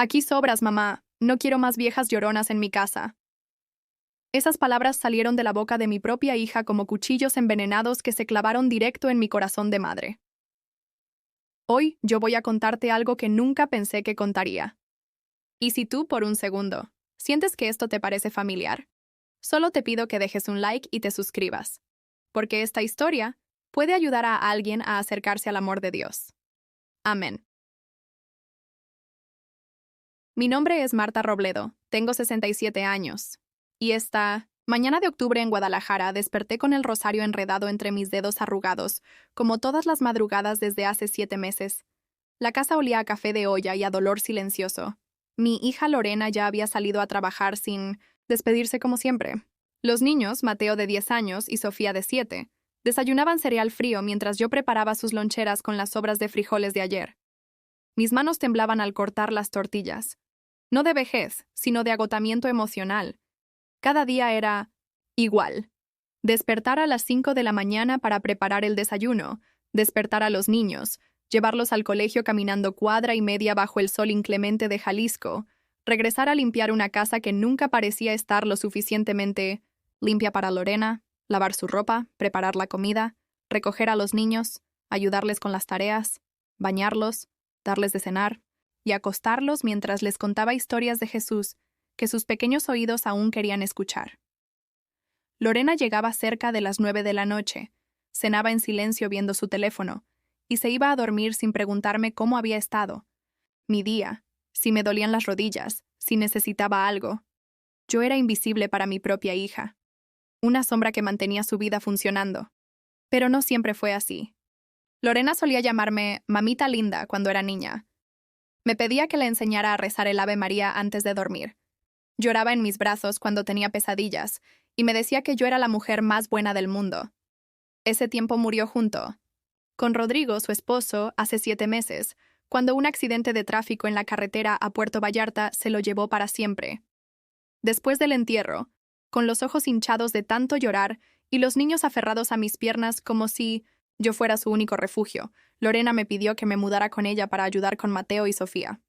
Aquí sobras, mamá. No quiero más viejas lloronas en mi casa. Esas palabras salieron de la boca de mi propia hija como cuchillos envenenados que se clavaron directo en mi corazón de madre. Hoy yo voy a contarte algo que nunca pensé que contaría. Y si tú, por un segundo, sientes que esto te parece familiar, solo te pido que dejes un like y te suscribas, porque esta historia puede ayudar a alguien a acercarse al amor de Dios. Amén. Mi nombre es Marta Robledo, tengo 67 años, y esta mañana de octubre en Guadalajara desperté con el rosario enredado entre mis dedos arrugados, como todas las madrugadas desde hace 7 meses. La casa olía a café de olla y a dolor silencioso. Mi hija Lorena ya había salido a trabajar sin despedirse como siempre. Los niños, Mateo de 10 años y Sofía de 7, desayunaban cereal frío mientras yo preparaba sus loncheras con las sobras de frijoles de ayer. Mis manos temblaban al cortar las tortillas. No de vejez, sino de agotamiento emocional. Cada día era igual. Despertar a las 5 de la mañana para preparar el desayuno, despertar a los niños, llevarlos al colegio caminando cuadra y media bajo el sol inclemente de Jalisco, regresar a limpiar una casa que nunca parecía estar lo suficientemente limpia para Lorena, lavar su ropa, preparar la comida, recoger a los niños, ayudarles con las tareas, bañarlos, darles de cenar y acostarlos mientras les contaba historias de Jesús que sus pequeños oídos aún querían escuchar. Lorena llegaba cerca de las 9 de la noche, cenaba en silencio viendo su teléfono, y se iba a dormir sin preguntarme cómo había estado, mi día, si me dolían las rodillas, si necesitaba algo. Yo era invisible para mi propia hija, una sombra que mantenía su vida funcionando. Pero no siempre fue así. Lorena solía llamarme mamita linda cuando era niña. Me pedía que le enseñara a rezar el Ave María antes de dormir. Lloraba en mis brazos cuando tenía pesadillas y me decía que yo era la mujer más buena del mundo. Ese tiempo murió junto con Rodrigo, su esposo, hace 7 meses, cuando un accidente de tráfico en la carretera a Puerto Vallarta se lo llevó para siempre. Después del entierro, con los ojos hinchados de tanto llorar y los niños aferrados a mis piernas como si yo fuera su único refugio, Lorena me pidió que me mudara con ella para ayudar con Mateo y Sofía.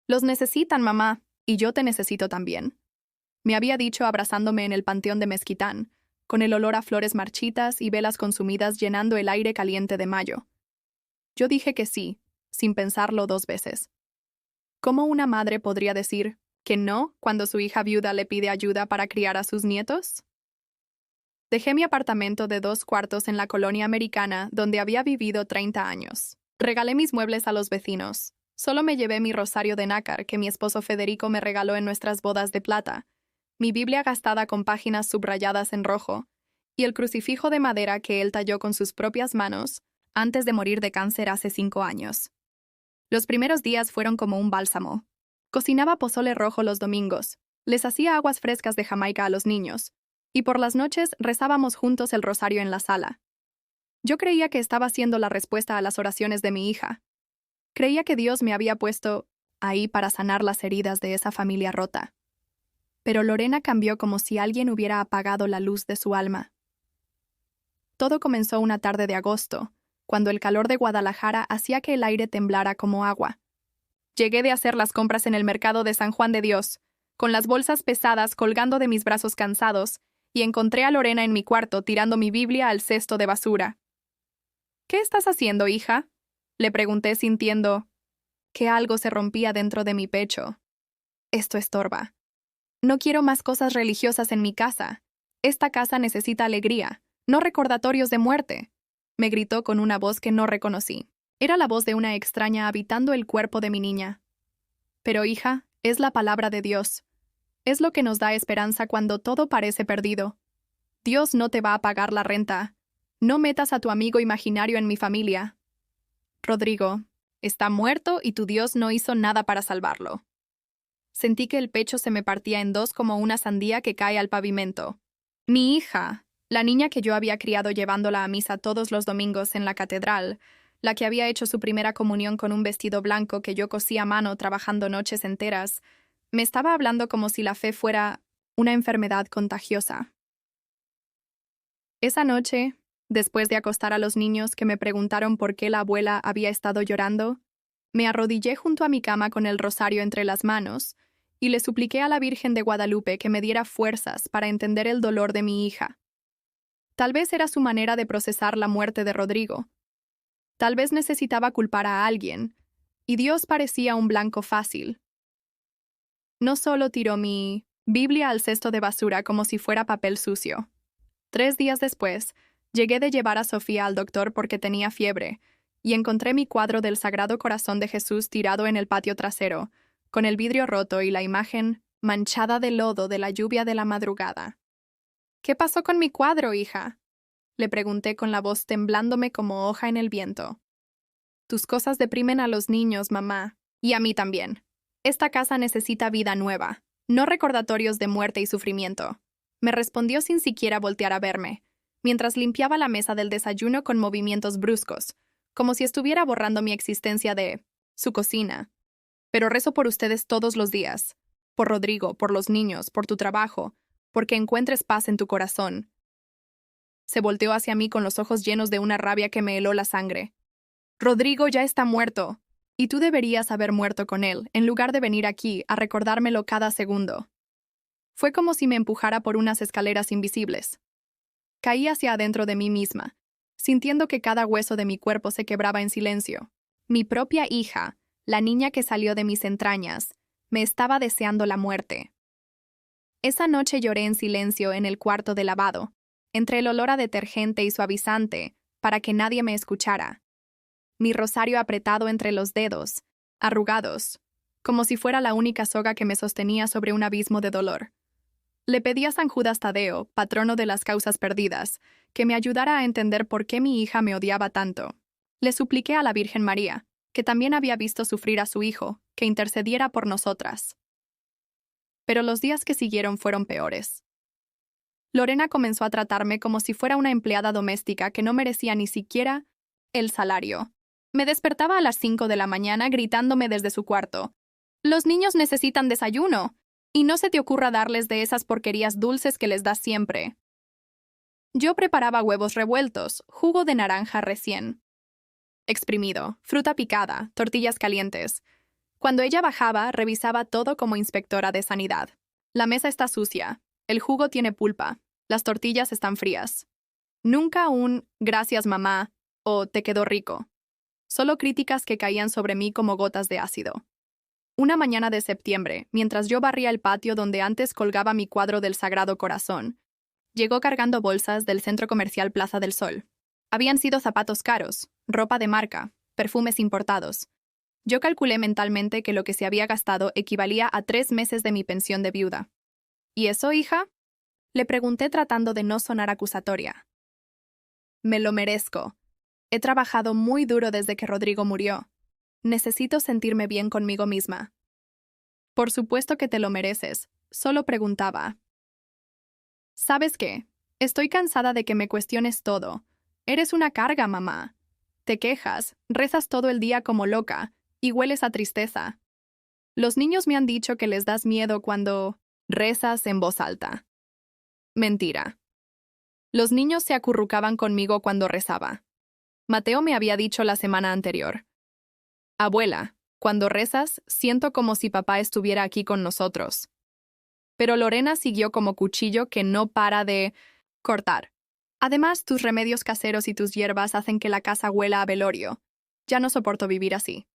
Los necesitan, mamá, y yo te necesito también. Me había dicho abrazándome en el panteón de Mezquitán, con el olor a flores marchitas y velas consumidas llenando el aire caliente de mayo. Yo dije que sí, sin pensarlo 2 veces. ¿Cómo una madre podría decir que no cuando su hija viuda le pide ayuda para criar a sus nietos? Dejé mi apartamento de 2 cuartos en la colonia americana donde había vivido 30 años. Regalé mis muebles a los vecinos. Solo me llevé mi rosario de nácar que mi esposo Federico me regaló en nuestras bodas de plata, mi Biblia gastada con páginas subrayadas en rojo, y el crucifijo de madera que él talló con sus propias manos antes de morir de cáncer hace 5 años. Los primeros días fueron como un bálsamo. Cocinaba pozole rojo los domingos, les hacía aguas frescas de Jamaica a los niños, y por las noches rezábamos juntos el rosario en la sala. Yo creía que estaba siendo la respuesta a las oraciones de mi hija. Creía que Dios me había puesto ahí para sanar las heridas de esa familia rota. Pero Lorena cambió como si alguien hubiera apagado la luz de su alma. Todo comenzó una tarde de agosto, cuando el calor de Guadalajara hacía que el aire temblara como agua. Llegué de hacer las compras en el mercado de San Juan de Dios, con las bolsas pesadas colgando de mis brazos cansados, y encontré a Lorena en mi cuarto tirando mi Biblia al cesto de basura. ¿Qué estás haciendo, hija?, le pregunté sintiendo que algo se rompía dentro de mi pecho. Esto estorba. No quiero más cosas religiosas en mi casa. Esta casa necesita alegría, no recordatorios de muerte, me gritó con una voz que no reconocí. Era la voz de una extraña habitando el cuerpo de mi niña. Pero, hija, es la palabra de Dios. Es lo que nos da esperanza cuando todo parece perdido. Dios no te va a pagar la renta. No metas a tu amigo imaginario en mi familia. Rodrigo, está muerto y tu Dios no hizo nada para salvarlo. Sentí que el pecho se me partía en 2 como una sandía que cae al pavimento. Mi hija, la niña que yo había criado llevándola a misa todos los domingos en la catedral, la que había hecho su primera comunión con un vestido blanco que yo cosí a mano trabajando noches enteras, me estaba hablando como si la fe fuera una enfermedad contagiosa. Esa noche, después de acostar a los niños que me preguntaron por qué la abuela había estado llorando, Me arrodillé junto a mi cama con el rosario entre las manos y le supliqué a la Virgen de Guadalupe que me diera fuerzas para entender el dolor de mi hija. Tal vez era su manera de procesar la muerte de Rodrigo. Tal vez necesitaba culpar a alguien, y Dios parecía un blanco fácil. No solo tiró mi Biblia al cesto de basura como si fuera papel sucio. 3 días después, llegué de llevar a Sofía al doctor porque tenía fiebre, y encontré mi cuadro del Sagrado Corazón de Jesús tirado en el patio trasero, con el vidrio roto y la imagen manchada de lodo de la lluvia de la madrugada. ¿Qué pasó con mi cuadro, hija?, le pregunté con la voz temblándome como hoja en el viento. Tus cosas deprimen a los niños, mamá, y a mí también. Esta casa necesita vida nueva, no recordatorios de muerte y sufrimiento. Me respondió sin siquiera voltear a verme, mientras limpiaba la mesa del desayuno con movimientos bruscos, como si estuviera borrando mi existencia de su cocina. Pero rezo por ustedes todos los días, por Rodrigo, por los niños, por tu trabajo, porque encuentres paz en tu corazón. Se volteó hacia mí con los ojos llenos de una rabia que me heló la sangre. Rodrigo ya está muerto, y tú deberías haber muerto con él, en lugar de venir aquí a recordármelo cada segundo. Fue como si me empujara por unas escaleras invisibles. Caí hacia adentro de mí misma, sintiendo que cada hueso de mi cuerpo se quebraba en silencio. Mi propia hija, la niña que salió de mis entrañas, me estaba deseando la muerte. Esa noche lloré en silencio en el cuarto de lavado, entre el olor a detergente y suavizante, para que nadie me escuchara. Mi rosario apretado entre los dedos, arrugados, como si fuera la única soga que me sostenía sobre un abismo de dolor. Le pedí a San Judas Tadeo, patrono de las causas perdidas, que me ayudara a entender por qué mi hija me odiaba tanto. Le supliqué a la Virgen María, que también había visto sufrir a su hijo, que intercediera por nosotras. Pero los días que siguieron fueron peores. Lorena comenzó a tratarme como si fuera una empleada doméstica que no merecía ni siquiera el salario. Me despertaba a las 5 de la mañana gritándome desde su cuarto: «Los niños necesitan desayuno, y no se te ocurra darles de esas porquerías dulces que les das siempre». Yo preparaba huevos revueltos, jugo de naranja recién exprimido, fruta picada, tortillas calientes. Cuando ella bajaba, revisaba todo como inspectora de sanidad. La mesa está sucia, el jugo tiene pulpa, las tortillas están frías. Nunca un «gracias, mamá» o «te quedó rico». Solo críticas que caían sobre mí como gotas de ácido. Una mañana de septiembre, mientras yo barría el patio donde antes colgaba mi cuadro del Sagrado Corazón, llegó cargando bolsas del centro comercial Plaza del Sol. Habían sido zapatos caros, ropa de marca, perfumes importados. Yo calculé mentalmente que lo que se había gastado equivalía a 3 meses de mi pensión de viuda. ¿Y eso, hija?, le pregunté tratando de no sonar acusatoria. Me lo merezco. He trabajado muy duro desde que Rodrigo murió. Necesito sentirme bien conmigo misma. Por supuesto que te lo mereces, solo preguntaba. ¿Sabes qué? Estoy cansada de que me cuestiones todo. Eres una carga, mamá. Te quejas, rezas todo el día como loca, y hueles a tristeza. Los niños me han dicho que les das miedo cuando rezas en voz alta. Mentira. Los niños se acurrucaban conmigo cuando rezaba. Mateo me había dicho la semana anterior: «Abuela, cuando rezas, siento como si papá estuviera aquí con nosotros». Pero Lorena siguió como cuchillo que no para de cortar. Además, tus remedios caseros y tus hierbas hacen que la casa huela a velorio. Ya no soporto vivir así.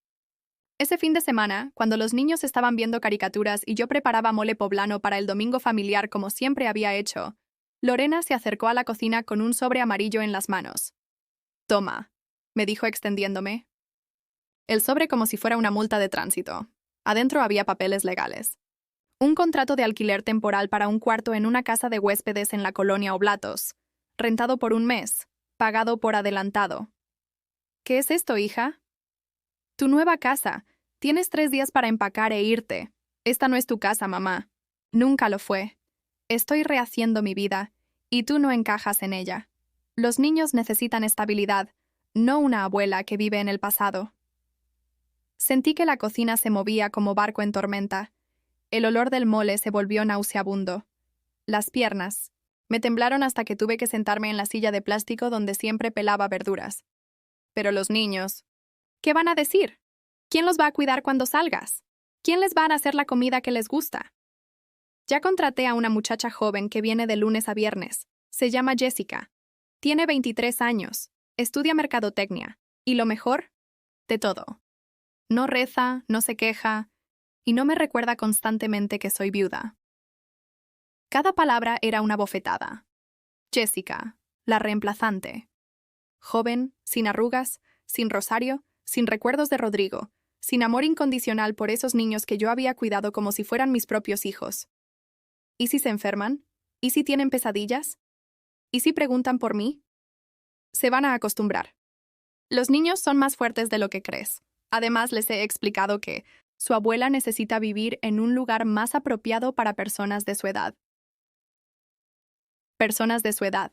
Ese fin de semana, cuando los niños estaban viendo caricaturas y yo preparaba mole poblano para el domingo familiar como siempre había hecho, Lorena se acercó a la cocina con un sobre amarillo en las manos. «Toma», me dijo extendiéndome. El sobre como si fuera una multa de tránsito. Adentro había papeles legales. Un contrato de alquiler temporal para un cuarto en una casa de huéspedes en la colonia Oblatos, rentado por 1 mes, pagado por adelantado. ¿Qué es esto, hija? Tu nueva casa. Tienes 3 días para empacar e irte. Esta no es tu casa, mamá. Nunca lo fue. Estoy rehaciendo mi vida, y tú no encajas en ella. Los niños necesitan estabilidad, no una abuela que vive en el pasado. Sentí que la cocina se movía como barco en tormenta. El olor del mole se volvió nauseabundo. Las piernas me temblaron hasta que tuve que sentarme en la silla de plástico donde siempre pelaba verduras. Pero los niños, ¿qué van a decir? ¿Quién los va a cuidar cuando salgas? ¿Quién les va a hacer la comida que les gusta? Ya contraté a una muchacha joven que viene de lunes a viernes. Se llama Jessica. Tiene 23 años. Estudia mercadotecnia. Y lo mejor, de todo. No reza, no se queja, y no me recuerda constantemente que soy viuda. Cada palabra era una bofetada. Jessica, la reemplazante. Joven, sin arrugas, sin rosario, sin recuerdos de Rodrigo, sin amor incondicional por esos niños que yo había cuidado como si fueran mis propios hijos. ¿Y si se enferman? ¿Y si tienen pesadillas? ¿Y si preguntan por mí? Se van a acostumbrar. Los niños son más fuertes de lo que crees. Además, les he explicado que su abuela necesita vivir en un lugar más apropiado para personas de su edad. Personas de su edad,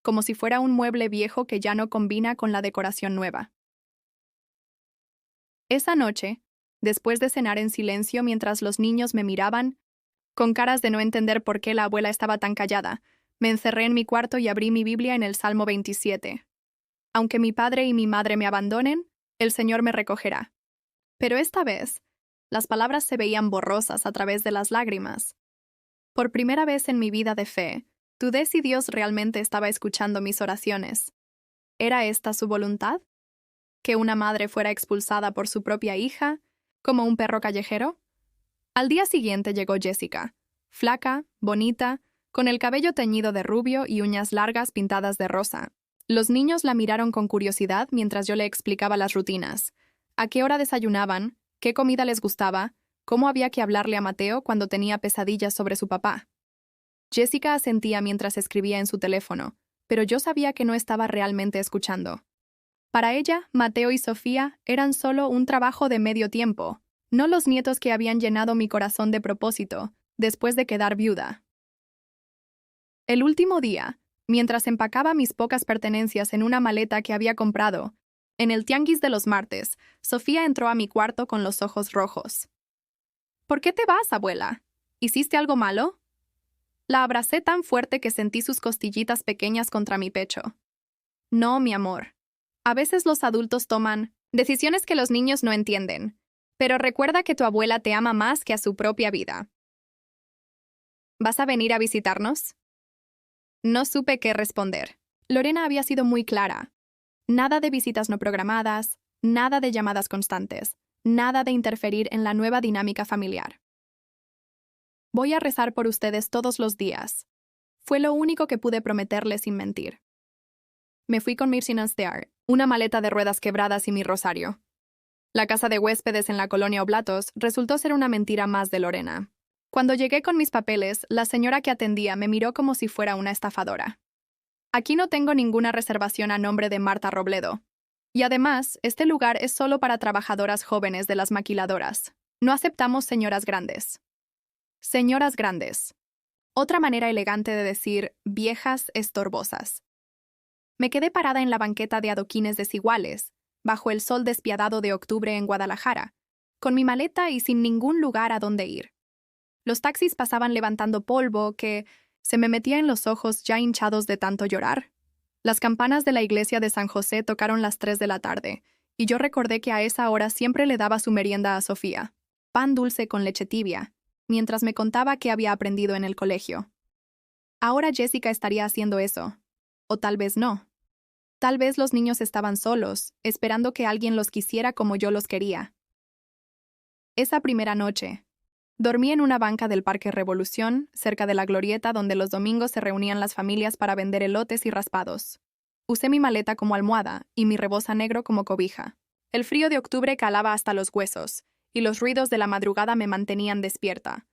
como si fuera un mueble viejo que ya no combina con la decoración nueva. Esa noche, después de cenar en silencio mientras los niños me miraban, con caras de no entender por qué la abuela estaba tan callada, me encerré en mi cuarto y abrí mi Biblia en el Salmo 27. Aunque mi padre y mi madre me abandonen, el Señor me recogerá. Pero esta vez, las palabras se veían borrosas a través de las lágrimas. Por primera vez en mi vida de fe, dudé si Dios realmente estaba escuchando mis oraciones. ¿Era esta su voluntad? ¿Que una madre fuera expulsada por su propia hija, como un perro callejero? Al día siguiente llegó Jessica, flaca, bonita, con el cabello teñido de rubio y uñas largas pintadas de rosa. Los niños la miraron con curiosidad mientras yo le explicaba las rutinas. A qué hora desayunaban, qué comida les gustaba, cómo había que hablarle a Mateo cuando tenía pesadillas sobre su papá. Jessica asentía mientras escribía en su teléfono, pero yo sabía que no estaba realmente escuchando. Para ella, Mateo y Sofía eran solo un trabajo de medio tiempo, no los nietos que habían llenado mi corazón de propósito, después de quedar viuda. El último día, mientras empacaba mis pocas pertenencias en una maleta que había comprado, en el tianguis de los martes, Sofía entró a mi cuarto con los ojos rojos. ¿Por qué te vas, abuela? ¿Hiciste algo malo? La abracé tan fuerte que sentí sus costillitas pequeñas contra mi pecho. No, mi amor. A veces los adultos toman decisiones que los niños no entienden, pero recuerda que tu abuela te ama más que a su propia vida. ¿Vas a venir a visitarnos? No supe qué responder. Lorena había sido muy clara. Nada de visitas no programadas, nada de llamadas constantes, nada de interferir en la nueva dinámica familiar. Voy a rezar por ustedes todos los días. Fue lo único que pude prometerles sin mentir. Me fui con mi financiar, una maleta de ruedas quebradas y mi rosario. La casa de huéspedes en la colonia Oblatos resultó ser una mentira más de Lorena. Cuando llegué con mis papeles, la señora que atendía me miró como si fuera una estafadora. Aquí no tengo ninguna reservación a nombre de Marta Robledo. Y además, este lugar es solo para trabajadoras jóvenes de las maquiladoras. No aceptamos señoras grandes. Señoras grandes. Otra manera elegante de decir viejas estorbosas. Me quedé parada en la banqueta de adoquines desiguales, bajo el sol despiadado de octubre en Guadalajara, con mi maleta y sin ningún lugar a donde ir. Los taxis pasaban levantando polvo que se me metía en los ojos ya hinchados de tanto llorar. Las campanas de la iglesia de San José tocaron las 3 de la tarde, y yo recordé que a esa hora siempre le daba su merienda a Sofía, pan dulce con leche tibia, mientras me contaba qué había aprendido en el colegio. Ahora Jessica estaría haciendo eso. O tal vez no. Tal vez los niños estaban solos, esperando que alguien los quisiera como yo los quería. Esa primera noche, dormí en una banca del Parque Revolución, cerca de la glorieta donde los domingos se reunían las familias para vender elotes y raspados. Usé mi maleta como almohada y mi reboza negro como cobija. El frío de octubre calaba hasta los huesos, y los ruidos de la madrugada me mantenían despierta.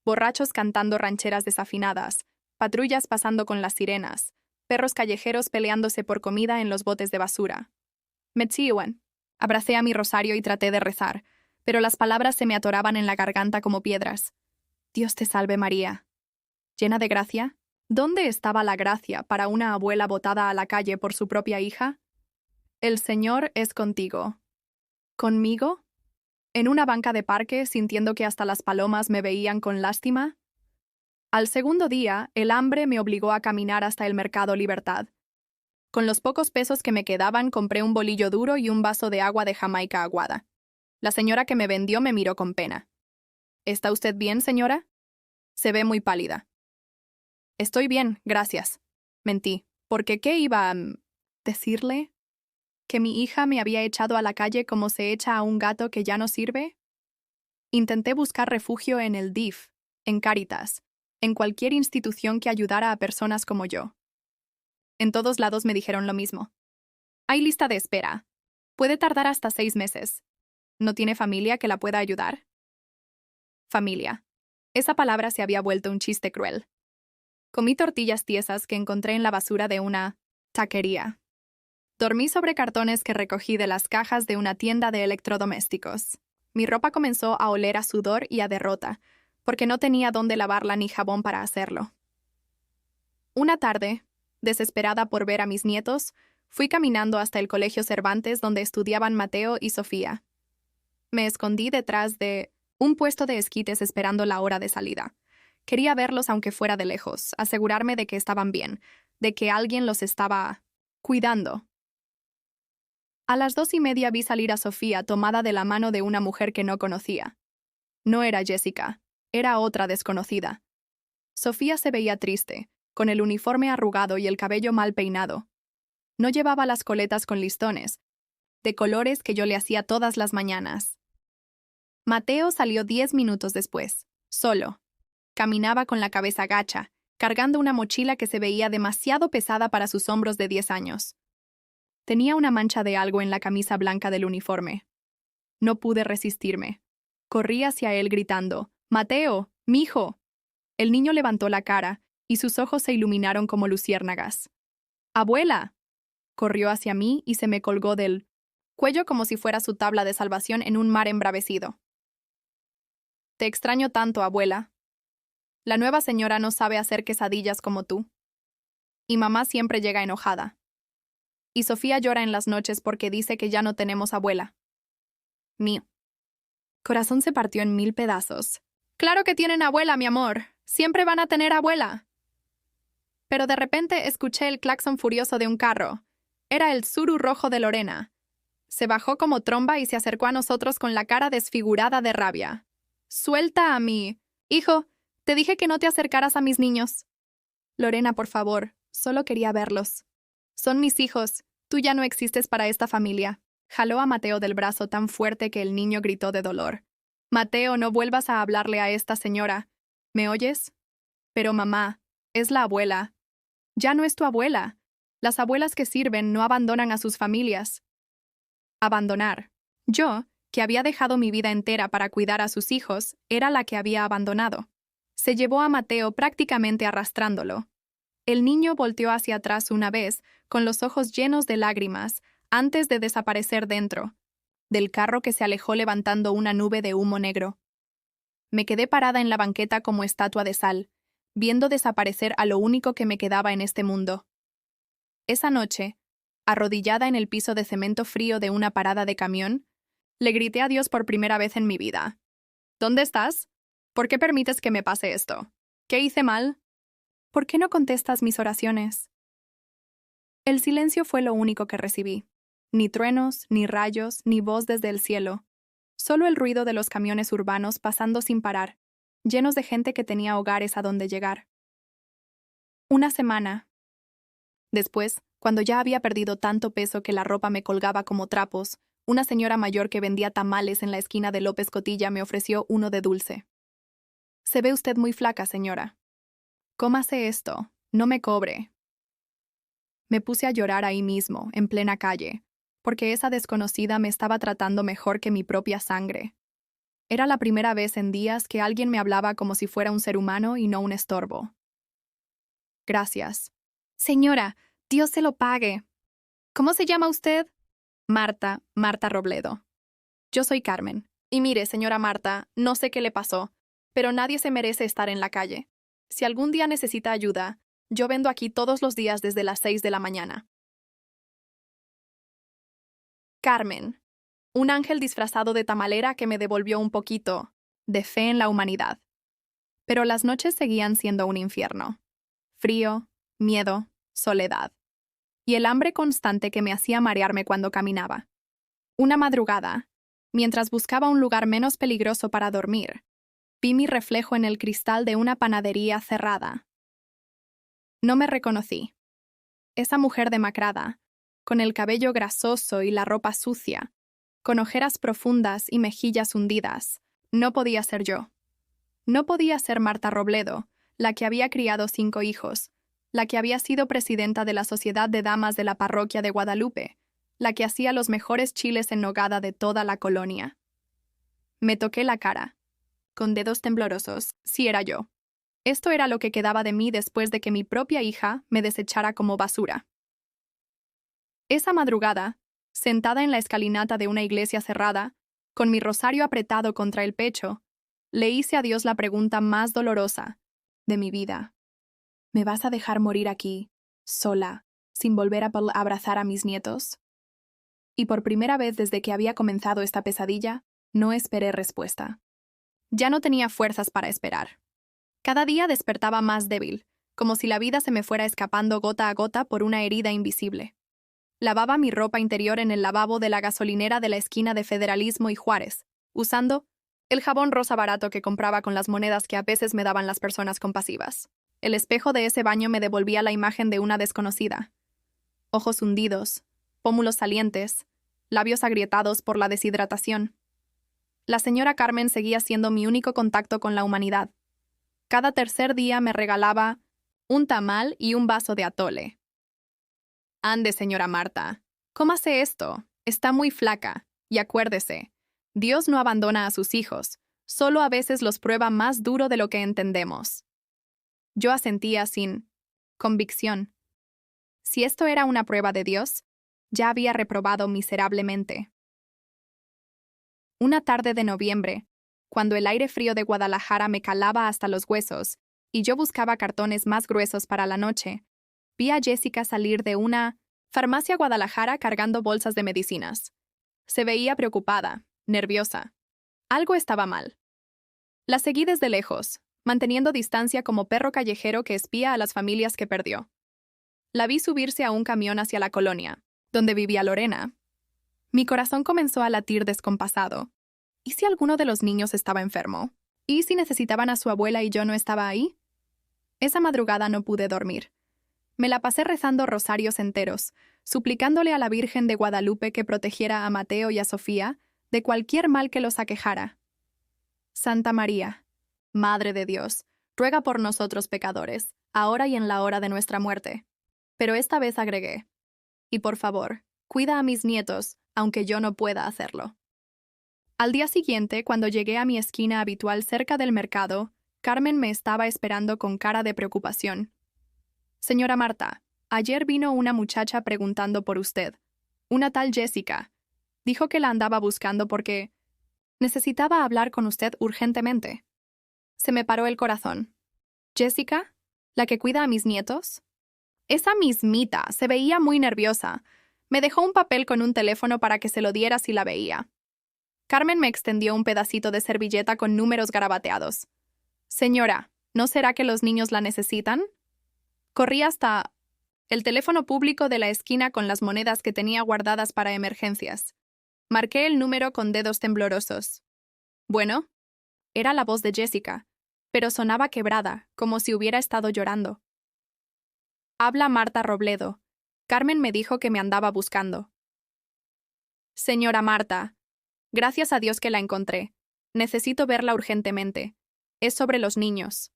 Borrachos cantando rancheras desafinadas, patrullas pasando con las sirenas, perros callejeros peleándose por comida en los botes de basura. Metziwan. Abracé a mi rosario y traté de rezar, pero las palabras se me atoraban en la garganta como piedras. Dios te salve María. ¿Llena de gracia? ¿Dónde estaba la gracia para una abuela botada a la calle por su propia hija? El Señor es contigo. ¿Conmigo? ¿En una banca de parque, sintiendo que hasta las palomas me veían con lástima? Al segundo día, el hambre me obligó a caminar hasta el Mercado Libertad. Con los pocos pesos que me quedaban, compré un bolillo duro y un vaso de agua de Jamaica aguada. La señora que me vendió me miró con pena. ¿Está usted bien, señora? Se ve muy pálida. Estoy bien, gracias. Mentí. ¿Porque qué iba a decirle? ¿Que mi hija me había echado a la calle como se echa a un gato que ya no sirve? Intenté buscar refugio en el DIF, en Cáritas, en cualquier institución que ayudara a personas como yo. En todos lados me dijeron lo mismo. Hay lista de espera. Puede tardar hasta 6 meses. ¿No tiene familia que la pueda ayudar? Familia. Esa palabra se había vuelto un chiste cruel. Comí tortillas tiesas que encontré en la basura de una taquería. Dormí sobre cartones que recogí de las cajas de una tienda de electrodomésticos. Mi ropa comenzó a oler a sudor y a derrota, porque no tenía dónde lavarla ni jabón para hacerlo. Una tarde, desesperada por ver a mis nietos, fui caminando hasta el Colegio Cervantes donde estudiaban Mateo y Sofía. Me escondí detrás de un puesto de esquites esperando la hora de salida. Quería verlos aunque fuera de lejos, asegurarme de que estaban bien, de que alguien los estaba cuidando. A las 2:30 vi salir a Sofía tomada de la mano de una mujer que no conocía. No era Jessica, era otra desconocida. Sofía se veía triste, con el uniforme arrugado y el cabello mal peinado. No llevaba las coletas con listones, de colores que yo le hacía todas las mañanas. Mateo salió 10 minutos después, solo. Caminaba con la cabeza gacha, cargando una mochila que se veía demasiado pesada para sus hombros de 10 años. Tenía una mancha de algo en la camisa blanca del uniforme. No pude resistirme. Corrí hacia él gritando, «¡Mateo! ¡Mijo!». El niño levantó la cara, y sus ojos se iluminaron como luciérnagas. «¡Abuela!». Corrió hacia mí y se me colgó del cuello como si fuera su tabla de salvación en un mar embravecido. «Te extraño tanto, abuela. La nueva señora no sabe hacer quesadillas como tú. Y mamá siempre llega enojada. Y Sofía llora en las noches porque dice que ya no tenemos abuela». Mi corazón se partió en 1000 pedazos. «Claro que tienen abuela, mi amor. Siempre van a tener abuela». Pero de repente escuché el claxon furioso de un carro. Era el Tsuru rojo de Lorena. Se bajó como tromba y se acercó a nosotros con la cara desfigurada de rabia. «¡Suelta a mí! Hijo, te dije que no te acercaras a mis niños». «Lorena, por favor, solo quería verlos. Son mis hijos, tú ya no existes para esta familia». Jaló a Mateo del brazo tan fuerte que el niño gritó de dolor. «Mateo, no vuelvas a hablarle a esta señora. ¿Me oyes?» «Pero mamá, es la abuela». «Ya no es tu abuela. Las abuelas que sirven no abandonan a sus familias». Abandonar. Yo, que había dejado mi vida entera para cuidar a sus hijos, era la que había abandonado. Se llevó a Mateo prácticamente arrastrándolo. El niño volteó hacia atrás una vez, con los ojos llenos de lágrimas, antes de desaparecer dentro del carro que se alejó levantando una nube de humo negro. Me quedé parada en la banqueta como estatua de sal, viendo desaparecer a lo único que me quedaba en este mundo. Esa noche, arrodillada en el piso de cemento frío de una parada de camión, le grité a Dios por primera vez en mi vida. «¿Dónde estás? ¿Por qué permites que me pase esto? ¿Qué hice mal? ¿Por qué no contestas mis oraciones?». El silencio fue lo único que recibí. Ni truenos, ni rayos, ni voz desde el cielo. Solo el ruido de los camiones urbanos pasando sin parar, llenos de gente que tenía hogares a donde llegar. Una semana. Después, cuando ya había perdido tanto peso que la ropa me colgaba como trapos, una señora mayor que vendía tamales en la esquina de López Cotilla me ofreció uno de dulce. «Se ve usted muy flaca, señora. Cómase esto, no me cobre». Me puse a llorar ahí mismo, en plena calle, porque esa desconocida me estaba tratando mejor que mi propia sangre. Era la primera vez en días que alguien me hablaba como si fuera un ser humano y no un estorbo. «Gracias». «Señora, Dios se lo pague. ¿Cómo se llama usted?» Marta Robledo. «Yo soy Carmen. Y mire, señora Marta, no sé qué le pasó, pero nadie se merece estar en la calle. Si algún día necesita ayuda, yo vendo aquí todos los días desde las 6 de la mañana». Carmen. Un ángel disfrazado de tamalera que me devolvió un poquito de fe en la humanidad. Pero las noches seguían siendo un infierno. Frío, miedo, soledad. Y el hambre constante que me hacía marearme cuando caminaba. Una madrugada, Mientras buscaba un lugar menos peligroso para dormir, vi mi reflejo en el cristal de una panadería cerrada. No me reconocí. Esa mujer demacrada, con el cabello grasoso y la ropa sucia, con ojeras profundas y mejillas hundidas, no podía ser yo. No podía ser Marta Robledo, la que había criado 5 hijos, la que había sido presidenta de la Sociedad de Damas de la Parroquia de Guadalupe, la que hacía los mejores chiles en nogada de toda la colonia. Me toqué la cara. Con dedos temblorosos, sí era yo. Esto era lo que quedaba de mí después de que mi propia hija me desechara como basura. Esa madrugada, sentada en la escalinata de una iglesia cerrada, con mi rosario apretado contra el pecho, le hice a Dios la pregunta más dolorosa de mi vida. ¿Me vas a dejar morir aquí, sola, sin volver a abrazar a mis nietos? Y por primera vez desde que había comenzado esta pesadilla, no esperé respuesta. Ya no tenía fuerzas para esperar. Cada día despertaba más débil, como si la vida se me fuera escapando gota a gota por una herida invisible. Lavaba mi ropa interior en el lavabo de la gasolinera de la esquina de Federalismo y Juárez, usando el jabón rosa barato que compraba con las monedas que a veces me daban las personas compasivas. El espejo de ese baño me devolvía la imagen de una desconocida. Ojos hundidos, pómulos salientes, labios agrietados por la deshidratación. La señora Carmen seguía siendo mi único contacto con la humanidad. Cada tercer día me regalaba un tamal y un vaso de atole. Ande, señora Marta, cómase esto, está muy flaca, y acuérdese, Dios no abandona a sus hijos, solo a veces los prueba más duro de lo que entendemos. Yo asentía sin convicción. Si esto era una prueba de Dios, ya había reprobado miserablemente. Una tarde de noviembre, cuando el aire frío de Guadalajara me calaba hasta los huesos y yo buscaba cartones más gruesos para la noche, vi a Jessica salir de una farmacia Guadalajara cargando bolsas de medicinas. Se veía preocupada, nerviosa. Algo estaba mal. La seguí desde lejos, manteniendo distancia como perro callejero que espía a las familias que perdió. La vi subirse a un camión hacia la colonia, donde vivía Lorena. Mi corazón comenzó a latir descompasado. ¿Y si alguno de los niños estaba enfermo? ¿Y si necesitaban a su abuela y yo no estaba ahí? Esa madrugada no pude dormir. Me la pasé rezando rosarios enteros, suplicándole a la Virgen de Guadalupe que protegiera a Mateo y a Sofía de cualquier mal que los aquejara. Santa María, Madre de Dios, ruega por nosotros pecadores, ahora y en la hora de nuestra muerte. Pero esta vez agregué, y por favor, cuida a mis nietos, aunque yo no pueda hacerlo. Al día siguiente, cuando llegué a mi esquina habitual cerca del mercado, Carmen me estaba esperando con cara de preocupación. Señora Marta, ayer vino una muchacha preguntando por usted. Una tal Jessica. Dijo que la andaba buscando porque necesitaba hablar con usted urgentemente. Se me paró el corazón. ¿Jessica? ¿La que cuida a mis nietos? Esa mismita se veía muy nerviosa. Me dejó un papel con un teléfono para que se lo diera si la veía. Carmen me extendió un pedacito de servilleta con números garabateados. Señora, ¿no será que los niños la necesitan? Corrí hasta el teléfono público de la esquina con las monedas que tenía guardadas para emergencias. Marqué el número con dedos temblorosos. Bueno, era la voz de Jessica, pero sonaba quebrada, como si hubiera estado llorando. Habla Marta Robledo. Carmen me dijo que me andaba buscando. Señora Marta, gracias a Dios que la encontré. Necesito verla urgentemente. Es sobre los niños.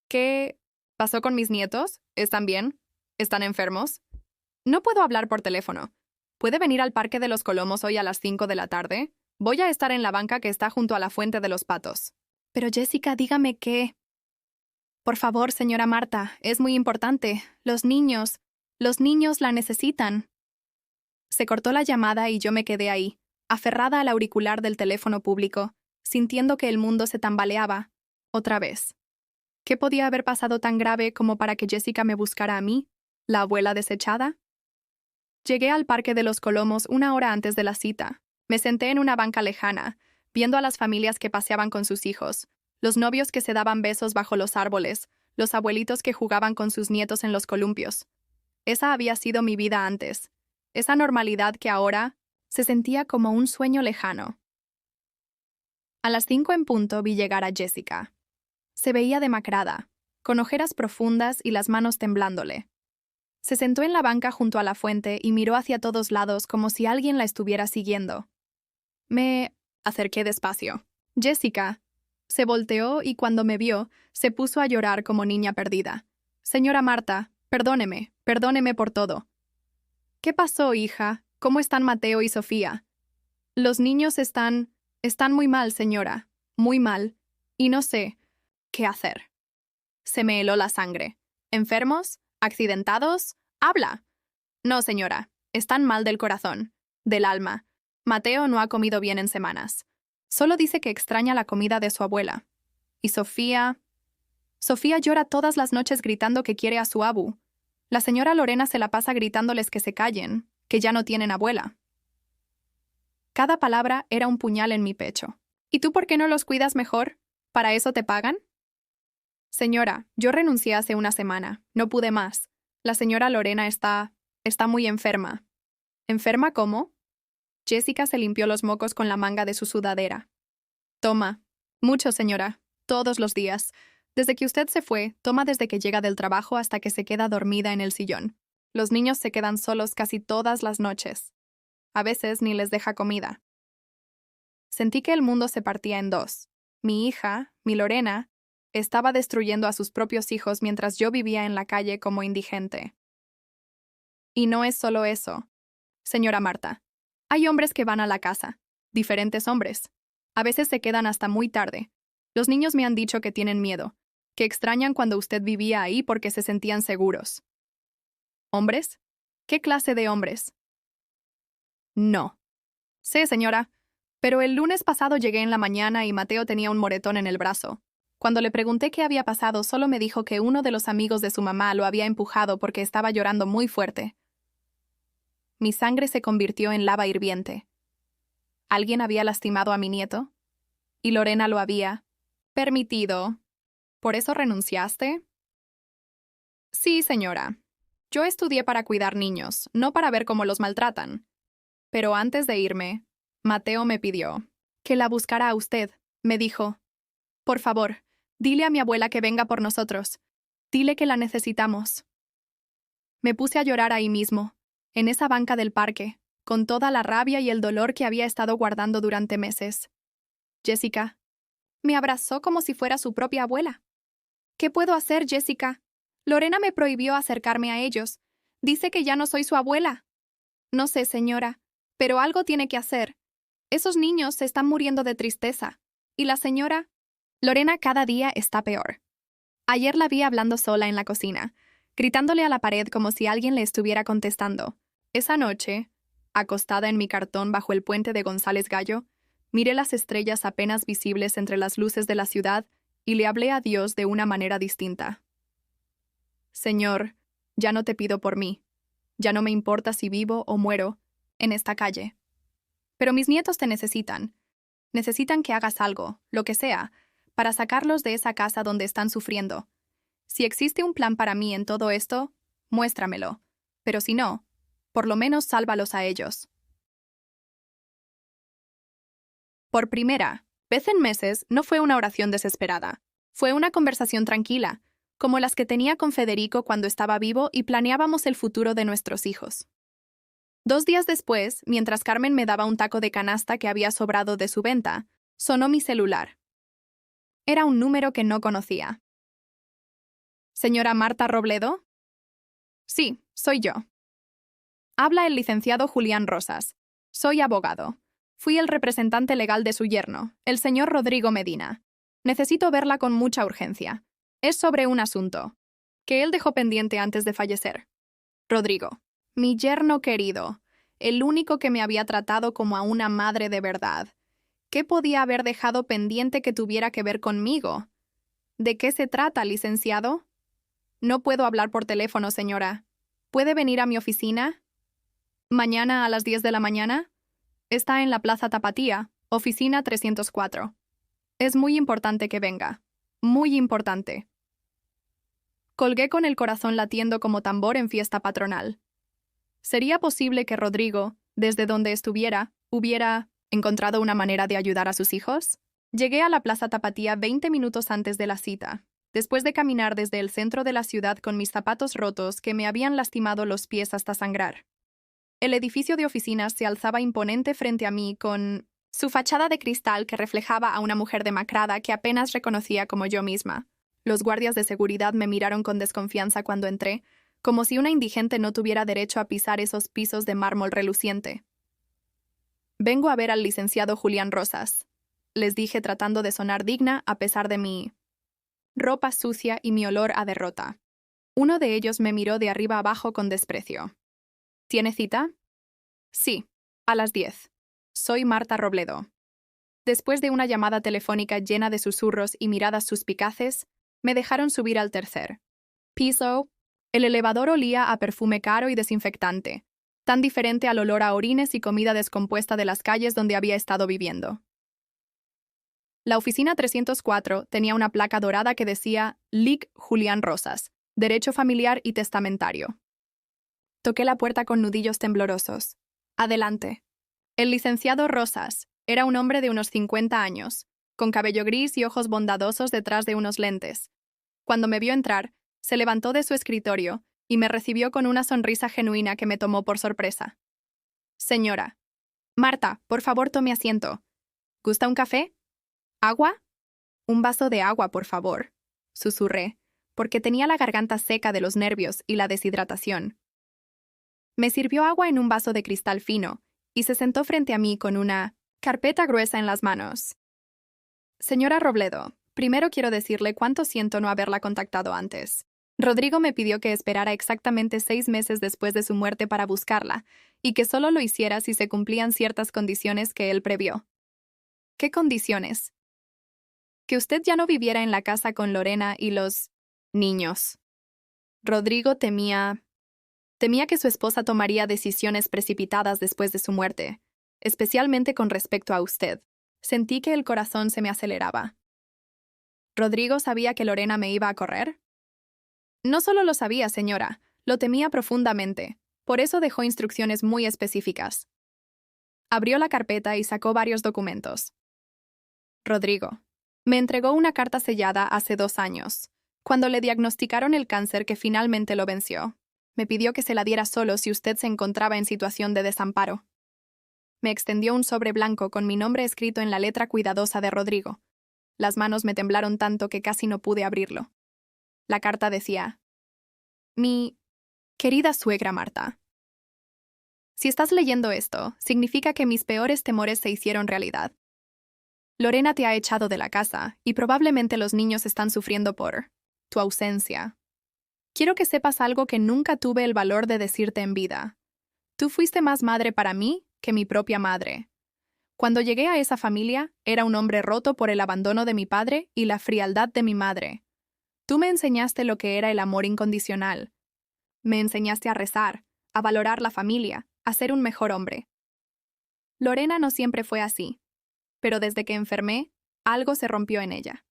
¿Qué pasó con mis nietos? ¿Están bien? ¿Están enfermos? No puedo hablar por teléfono. ¿Puede venir al Parque de los Colomos hoy a las 5 de la tarde? Voy a estar en la banca que está junto a la Fuente de los Patos. Pero Jessica, dígame qué. Por favor, señora Marta, es muy importante. Los niños la necesitan. Se cortó la llamada y yo me quedé ahí, aferrada al auricular del teléfono público, sintiendo que el mundo se tambaleaba. Otra vez. ¿Qué podía haber pasado tan grave como para que Jessica me buscara a mí, la abuela desechada? Llegué al Parque de los Colomos 1 hora antes de la cita. Me senté en una banca lejana, viendo a las familias que paseaban con sus hijos, los novios que se daban besos bajo los árboles, los abuelitos que jugaban con sus nietos en los columpios. Esa había sido mi vida antes. Esa normalidad que ahora Se sentía como un sueño lejano. A las 5 en punto vi llegar a Jessica. Se veía demacrada, con ojeras profundas y las manos temblándole. Se sentó en la banca junto a la fuente y miró hacia todos lados como si alguien la estuviera siguiendo. Me acerqué despacio. Jessica se volteó y cuando me vio, se puso a llorar como niña perdida. Señora Marta, perdóneme por todo. ¿Qué pasó, hija? ¿Cómo están Mateo y Sofía? Los niños están muy mal, señora, muy mal, y no sé qué hacer. Se me heló la sangre. ¿Enfermos? ¿Accidentados? ¡Habla! No, señora, están mal del corazón, del alma. Mateo no ha comido bien en semanas. Solo dice que extraña la comida de su abuela. ¿Y Sofía? Sofía llora todas las noches gritando que quiere a su abu. La señora Lorena se la pasa gritándoles que se callen, que ya no tienen abuela. Cada palabra era un puñal en mi pecho. ¿Y tú por qué no los cuidas mejor? ¿Para eso te pagan? Señora, yo renuncié hace una semana. No pude más. La señora Lorena está muy enferma. ¿Enferma cómo? Jessica se limpió los mocos con la manga de su sudadera. Toma. Mucho, señora. Todos los días. Desde que usted se fue, toma desde que llega del trabajo hasta que se queda dormida en el sillón. Los niños se quedan solos casi todas las noches. A veces ni les deja comida. Sentí que el mundo se partía en dos. Mi hija, mi Lorena, estaba destruyendo a sus propios hijos mientras yo vivía en la calle como indigente. Y no es solo eso. Señora Marta, hay hombres que van a la casa, diferentes hombres. A veces se quedan hasta muy tarde. Los niños me han dicho que tienen miedo, que extrañan cuando usted vivía ahí porque se sentían seguros. ¿Hombres? ¿Qué clase de hombres? No. Sé, señora, pero el lunes pasado llegué en la mañana y Mateo tenía un moretón en el brazo. Cuando le pregunté qué había pasado, solo me dijo que uno de los amigos de su mamá lo había empujado porque estaba llorando muy fuerte. Mi sangre se convirtió en lava hirviente. ¿Alguien había lastimado a mi nieto? Y Lorena lo había permitido. ¿Por eso renunciaste? Sí, señora. Yo estudié para cuidar niños, no para ver cómo los maltratan. Pero antes de irme, Mateo me pidió que la buscara a usted. Me dijo, por favor, dile a mi abuela que venga por nosotros. Dile que la necesitamos. Me puse a llorar ahí mismo, en esa banca del parque, con toda la rabia y el dolor que había estado guardando durante meses. Jessica me abrazó como si fuera su propia abuela. ¿Qué puedo hacer, Jessica? Lorena me prohibió acercarme a ellos. Dice que ya no soy su abuela. No sé, señora, pero algo tiene que hacer. Esos niños se están muriendo de tristeza. Y la señora Lorena cada día está peor. Ayer la vi hablando sola en la cocina, gritándole a la pared como si alguien le estuviera contestando. Esa noche, acostada en mi cartón bajo el puente de González Gallo, miré las estrellas apenas visibles entre las luces de la ciudad y le hablé a Dios de una manera distinta. Señor, ya no te pido por mí. Ya no me importa si vivo o muero en esta calle. Pero mis nietos te necesitan. Necesitan que hagas algo, lo que sea, para sacarlos de esa casa donde están sufriendo. Si existe un plan para mí en todo esto, muéstramelo. Pero si no, por lo menos sálvalos a ellos. Por primera vez en meses, no fue una oración desesperada. Fue una conversación tranquila, como las que tenía con Federico cuando estaba vivo y planeábamos el futuro de nuestros hijos. 2 días después, mientras Carmen me daba un taco de canasta que había sobrado de su venta, sonó mi celular. Era un número que no conocía. ¿Señora Marta Robledo? Sí, soy yo. Habla el licenciado Julián Rosas. Soy abogado. Fui el representante legal de su yerno, el señor Rodrigo Medina. Necesito verla con mucha urgencia. Es sobre un asunto que él dejó pendiente antes de fallecer. Rodrigo, mi yerno querido, el único que me había tratado como a una madre de verdad. ¿Qué podía haber dejado pendiente que tuviera que ver conmigo? ¿De qué se trata, licenciado? No puedo hablar por teléfono, señora. ¿Puede venir a mi oficina? ¿Mañana a las 10 de la mañana? Está en la Plaza Tapatía, oficina 304. Es muy importante que venga. Muy importante. Colgué con el corazón latiendo como tambor en fiesta patronal. ¿Sería posible que Rodrigo desde donde estuviera, hubiera encontrado una manera de ayudar a sus hijos? Llegué a la Plaza Tapatía 20 minutos antes de la cita, después de caminar desde el centro de la ciudad con mis zapatos rotos que me habían lastimado los pies hasta sangrar. El edificio de oficinas se alzaba imponente frente a mí con su fachada de cristal que reflejaba a una mujer demacrada que apenas reconocía como yo misma. Los guardias de seguridad me miraron con desconfianza cuando entré, como si una indigente no tuviera derecho a pisar esos pisos de mármol reluciente. «Vengo a ver al licenciado Julián Rosas», les dije tratando de sonar digna a pesar de mi ropa sucia y mi olor a derrota. Uno de ellos me miró de arriba abajo con desprecio. «¿Tiene cita?» «Sí, a las 10. Soy Marta Robledo». Después de una llamada telefónica llena de susurros y miradas suspicaces, me dejaron subir al tercer piso. El elevador olía a perfume caro y desinfectante, tan diferente al olor a orines y comida descompuesta de las calles donde había estado viviendo. La oficina 304 tenía una placa dorada que decía Lic Julián Rosas, Derecho Familiar y Testamentario. Toqué la puerta con nudillos temblorosos. «Adelante». El licenciado Rosas era un hombre de unos 50 años, con cabello gris y ojos bondadosos detrás de unos lentes. Cuando me vio entrar, se levantó de su escritorio y me recibió con una sonrisa genuina que me tomó por sorpresa. «Señora». «Marta, por favor tome asiento. ¿Gusta un café? ¿Agua?» «Un vaso de agua, por favor», susurré, porque tenía la garganta seca de los nervios y la deshidratación. Me sirvió agua en un vaso de cristal fino y se sentó frente a mí con una carpeta gruesa en las manos. «Señora Robledo, primero quiero decirle cuánto siento no haberla contactado antes. Rodrigo me pidió que esperara exactamente 6 meses después de su muerte para buscarla, y que solo lo hiciera si se cumplían ciertas condiciones que él previó». «¿Qué condiciones?» «Que usted ya no viviera en la casa con Lorena y los niños». Rodrigo temía que su esposa tomaría decisiones precipitadas después de su muerte, especialmente con respecto a usted. Sentí que el corazón se me aceleraba. ¿Rodrigo sabía que Lorena me iba a correr? No solo lo sabía, señora, lo temía profundamente. Por eso dejó instrucciones muy específicas. Abrió la carpeta y sacó varios documentos. Rodrigo me entregó una carta sellada hace 2 años, cuando le diagnosticaron el cáncer que finalmente lo venció. Me pidió que se la diera solo si usted se encontraba en situación de desamparo. Me extendió un sobre blanco con mi nombre escrito en la letra cuidadosa de Rodrigo. Las manos me temblaron tanto que casi no pude abrirlo. La carta decía: «Mi querida suegra Marta. Si estás leyendo esto, significa que mis peores temores se hicieron realidad. Lorena te ha echado de la casa y probablemente los niños están sufriendo por tu ausencia. Quiero que sepas algo que nunca tuve el valor de decirte en vida. Tú fuiste más madre para mí que mi propia madre. Cuando llegué a esa familia, era un hombre roto por el abandono de mi padre y la frialdad de mi madre. Tú me enseñaste lo que era el amor incondicional. Me enseñaste a rezar, a valorar la familia, a ser un mejor hombre. Lorena no siempre fue así, pero desde que enfermé, algo se rompió en ella.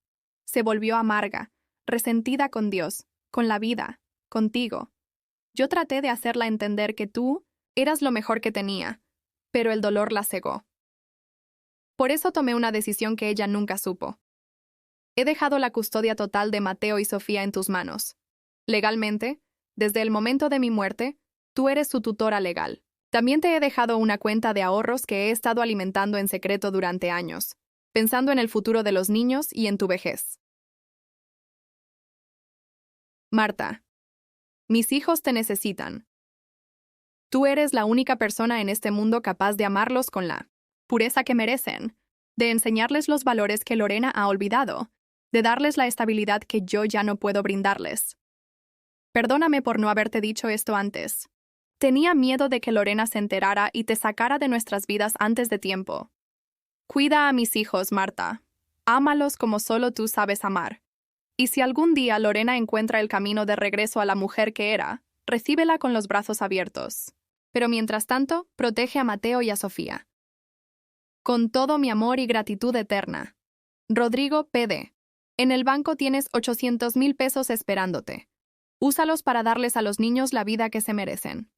Se volvió amarga, resentida con Dios, con la vida, contigo. Yo traté de hacerla entender que tú eras lo mejor que tenía, pero el dolor la cegó. Por eso tomé una decisión que ella nunca supo. He dejado la custodia total de Mateo y Sofía en tus manos. Legalmente, desde el momento de mi muerte, tú eres su tutora legal. También te he dejado una cuenta de ahorros que he estado alimentando en secreto durante años, pensando en el futuro de los niños y en tu vejez. Marta, mis hijos te necesitan. Tú eres la única persona en este mundo capaz de amarlos con la pureza que merecen, de enseñarles los valores que Lorena ha olvidado, de darles la estabilidad que yo ya no puedo brindarles. Perdóname por no haberte dicho esto antes. Tenía miedo de que Lorena se enterara y te sacara de nuestras vidas antes de tiempo. Cuida a mis hijos, Marta. Ámalos como solo tú sabes amar. Y si algún día Lorena encuentra el camino de regreso a la mujer que era, recíbela con los brazos abiertos. Pero mientras tanto, protege a Mateo y a Sofía. Con todo mi amor y gratitud eterna. Rodrigo P.D. En el banco tienes 800,000 pesos esperándote. Úsalos para darles a los niños la vida que se merecen.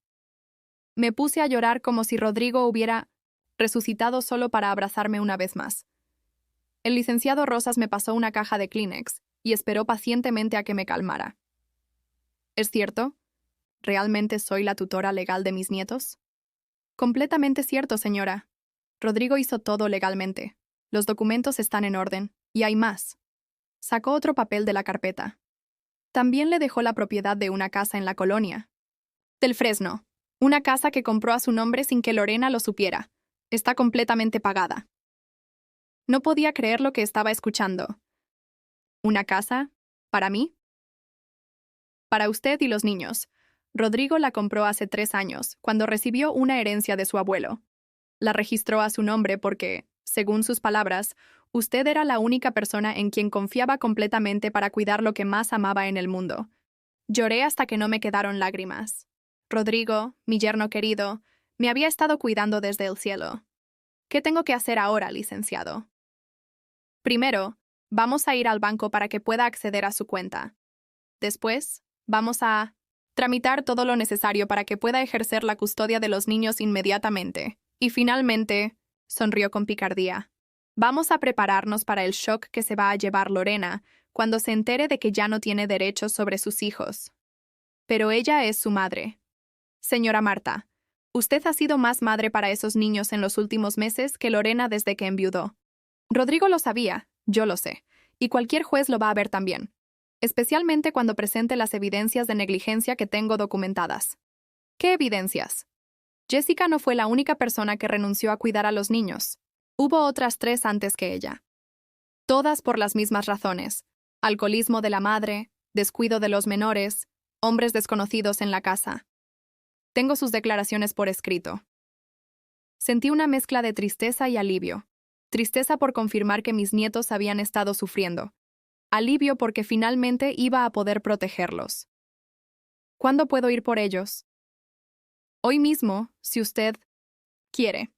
Me puse a llorar como si Rodrigo hubiera resucitado solo para abrazarme una vez más. El licenciado Rosas me pasó una caja de Kleenex y esperó pacientemente a que me calmara. ¿Es cierto? ¿Realmente soy la tutora legal de mis nietos? Completamente cierto, señora. Rodrigo hizo todo legalmente. Los documentos están en orden, y hay más. Sacó otro papel de la carpeta. También le dejó la propiedad de una casa en la colonia. Del Fresno. Una casa que compró a su nombre sin que Lorena lo supiera. Está completamente pagada. No podía creer lo que estaba escuchando. ¿Una casa? ¿Para mí? Para usted y los niños. Rodrigo la compró hace 3 años, cuando recibió una herencia de su abuelo. La registró a su nombre porque, según sus palabras, usted era la única persona en quien confiaba completamente para cuidar lo que más amaba en el mundo. Lloré hasta que no me quedaron lágrimas. Rodrigo, mi yerno querido, me había estado cuidando desde el cielo. ¿Qué tengo que hacer ahora, licenciado? Primero, vamos a ir al banco para que pueda acceder a su cuenta. Después, vamos a tramitar todo lo necesario para que pueda ejercer la custodia de los niños inmediatamente. Y finalmente, sonrió con picardía, vamos a prepararnos para el shock que se va a llevar Lorena cuando se entere de que ya no tiene derechos sobre sus hijos. Pero ella es su madre. Señora Marta, usted ha sido más madre para esos niños en los últimos meses que Lorena desde que enviudó. Rodrigo lo sabía, yo lo sé, y cualquier juez lo va a ver también, especialmente cuando presente las evidencias de negligencia que tengo documentadas. ¿Qué evidencias? Jessica no fue la única persona que renunció a cuidar a los niños. Hubo otras 3 antes que ella. Todas por las mismas razones: alcoholismo de la madre, descuido de los menores, hombres desconocidos en la casa. Tengo sus declaraciones por escrito. Sentí una mezcla de tristeza y alivio. Tristeza por confirmar que mis nietos habían estado sufriendo. Alivio porque finalmente iba a poder protegerlos. ¿Cuándo puedo ir por ellos? Hoy mismo, si usted quiere.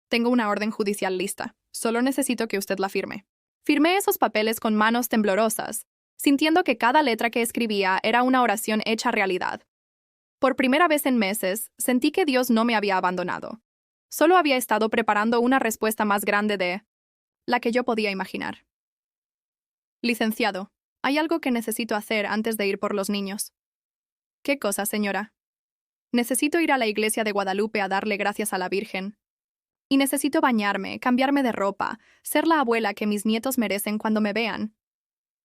Tengo una orden judicial lista. Solo necesito que usted la firme. Firmé esos papeles con manos temblorosas, sintiendo que cada letra que escribía era una oración hecha realidad. Por primera vez en meses, sentí que Dios no me había abandonado. Solo había estado preparando una respuesta más grande de la que yo podía imaginar. Licenciado, hay algo que necesito hacer antes de ir por los niños. ¿Qué cosa, señora? Necesito ir a la iglesia de Guadalupe a darle gracias a la Virgen. Y necesito bañarme, cambiarme de ropa, ser la abuela que mis nietos merecen cuando me vean.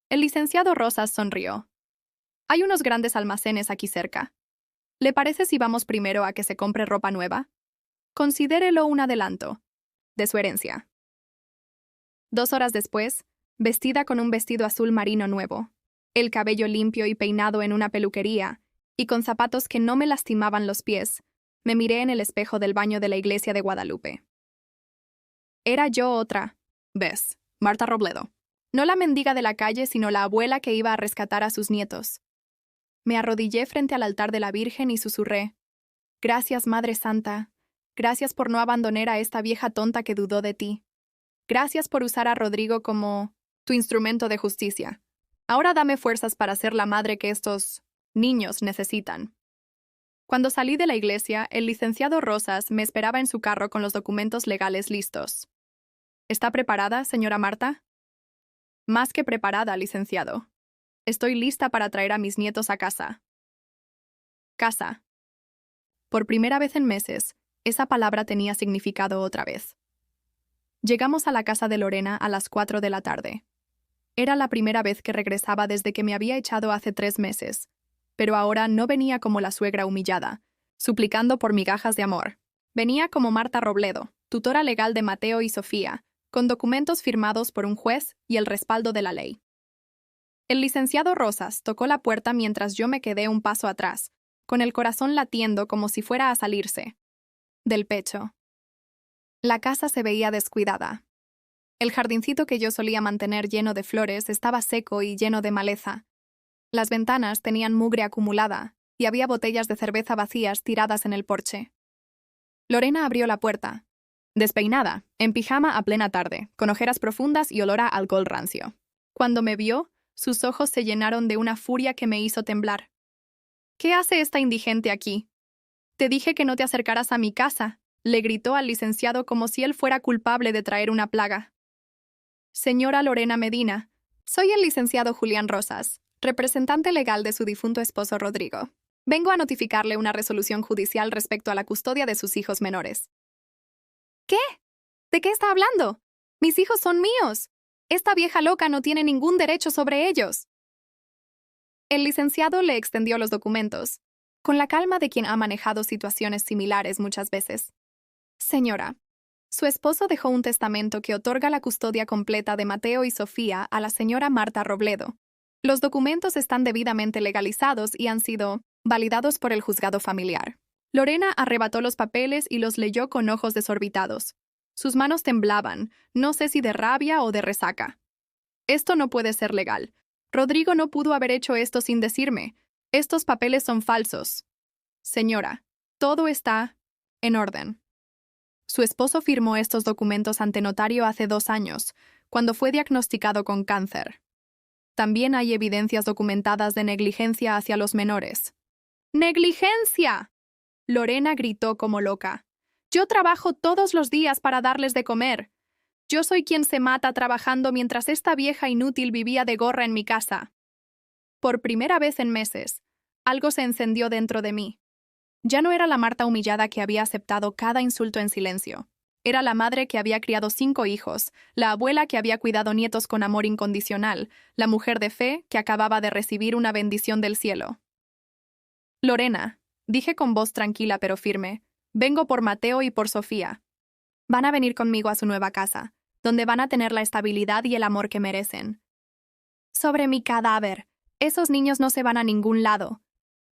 El licenciado Rosas sonrió. Hay unos grandes almacenes aquí cerca. ¿Le parece si vamos primero a que se compre ropa nueva? Considérelo un adelanto de su herencia. 2 horas después, vestida con un vestido azul marino nuevo, el cabello limpio y peinado en una peluquería, y con zapatos que no me lastimaban los pies, me miré en el espejo del baño de la iglesia de Guadalupe. Era yo otra vez, Marta Robledo. No la mendiga de la calle, sino la abuela que iba a rescatar a sus nietos. Me arrodillé frente al altar de la Virgen y susurré: Gracias, Madre Santa. Gracias por no abandonar a esta vieja tonta que dudó de ti. Gracias por usar a Rodrigo como tu instrumento de justicia. Ahora dame fuerzas para ser la madre que estos niños necesitan. Cuando salí de la iglesia, el licenciado Rosas me esperaba en su carro con los documentos legales listos. ¿Está preparada, señora Marta? Más que preparada, licenciado. Estoy lista para traer a mis nietos a casa. Casa. Por primera vez en meses, esa palabra tenía significado otra vez. Llegamos a la casa de Lorena a las 4 de la tarde. Era la primera vez que regresaba desde que me había echado hace 3 meses, pero ahora no venía como la suegra humillada, suplicando por migajas de amor. Venía como Marta Robledo, tutora legal de Mateo y Sofía, con documentos firmados por un juez y el respaldo de la ley. El licenciado Rosas tocó la puerta mientras yo me quedé un paso atrás, con el corazón latiendo como si fuera a salirse del pecho. La casa se veía descuidada. El jardincito que yo solía mantener lleno de flores estaba seco y lleno de maleza. Las ventanas tenían mugre acumulada y había botellas de cerveza vacías tiradas en el porche. Lorena abrió la puerta, despeinada, en pijama a plena tarde, con ojeras profundas y olor a alcohol rancio. Cuando me vio, sus ojos se llenaron de una furia que me hizo temblar. ¿Qué hace esta indigente aquí? Te dije que no te acercaras a mi casa, le gritó al licenciado como si él fuera culpable de traer una plaga. Señora Lorena Medina, soy el licenciado Julián Rosas, representante legal de su difunto esposo Rodrigo. Vengo a notificarle una resolución judicial respecto a la custodia de sus hijos menores. ¿Qué? ¿De qué está hablando? Mis hijos son míos. Esta vieja loca no tiene ningún derecho sobre ellos. El licenciado le extendió los documentos, con la calma de quien ha manejado situaciones similares muchas veces. Señora, su esposo dejó un testamento que otorga la custodia completa de Mateo y Sofía a la señora Marta Robledo. Los documentos están debidamente legalizados y han sido validados por el juzgado familiar. Lorena arrebató los papeles y los leyó con ojos desorbitados. Sus manos temblaban, no sé si de rabia o de resaca. Esto no puede ser legal. Rodrigo no pudo haber hecho esto sin decirme. Estos papeles son falsos. Señora, todo está en orden. Su esposo firmó estos documentos ante notario hace 2 años, cuando fue diagnosticado con cáncer. También hay evidencias documentadas de negligencia hacia los menores. ¡Negligencia! Lorena gritó como loca. Yo trabajo todos los días para darles de comer. Yo soy quien se mata trabajando mientras esta vieja inútil vivía de gorra en mi casa. Por primera vez en meses, algo se encendió dentro de mí. Ya no era la Marta humillada que había aceptado cada insulto en silencio. Era la madre que había criado 5 hijos, la abuela que había cuidado nietos con amor incondicional, la mujer de fe que acababa de recibir una bendición del cielo. Lorena, dije con voz tranquila pero firme, vengo por Mateo y por Sofía. Van a venir conmigo a su nueva casa, donde van a tener la estabilidad y el amor que merecen. Sobre mi cadáver, esos niños no se van a ningún lado.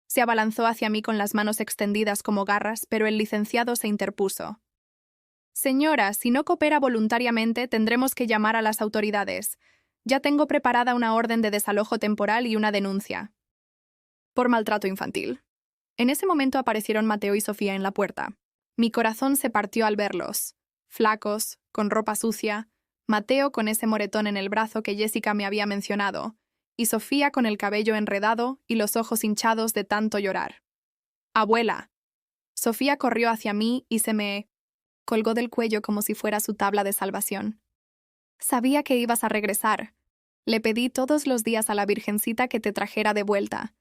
Se abalanzó hacia mí con las manos extendidas como garras, pero el licenciado se interpuso. Señora, si no coopera voluntariamente, tendremos que llamar a las autoridades. Ya tengo preparada una orden de desalojo temporal y una denuncia. Por maltrato infantil. En ese momento aparecieron Mateo y Sofía en la puerta. Mi corazón se partió al verlos. Flacos, con ropa sucia, Mateo con ese moretón en el brazo que Jessica me había mencionado, y Sofía con el cabello enredado y los ojos hinchados de tanto llorar. «Abuela». Sofía corrió hacia mí y se me colgó del cuello como si fuera su tabla de salvación. «Sabía que ibas a regresar. Le pedí todos los días a la Virgencita que te trajera de vuelta».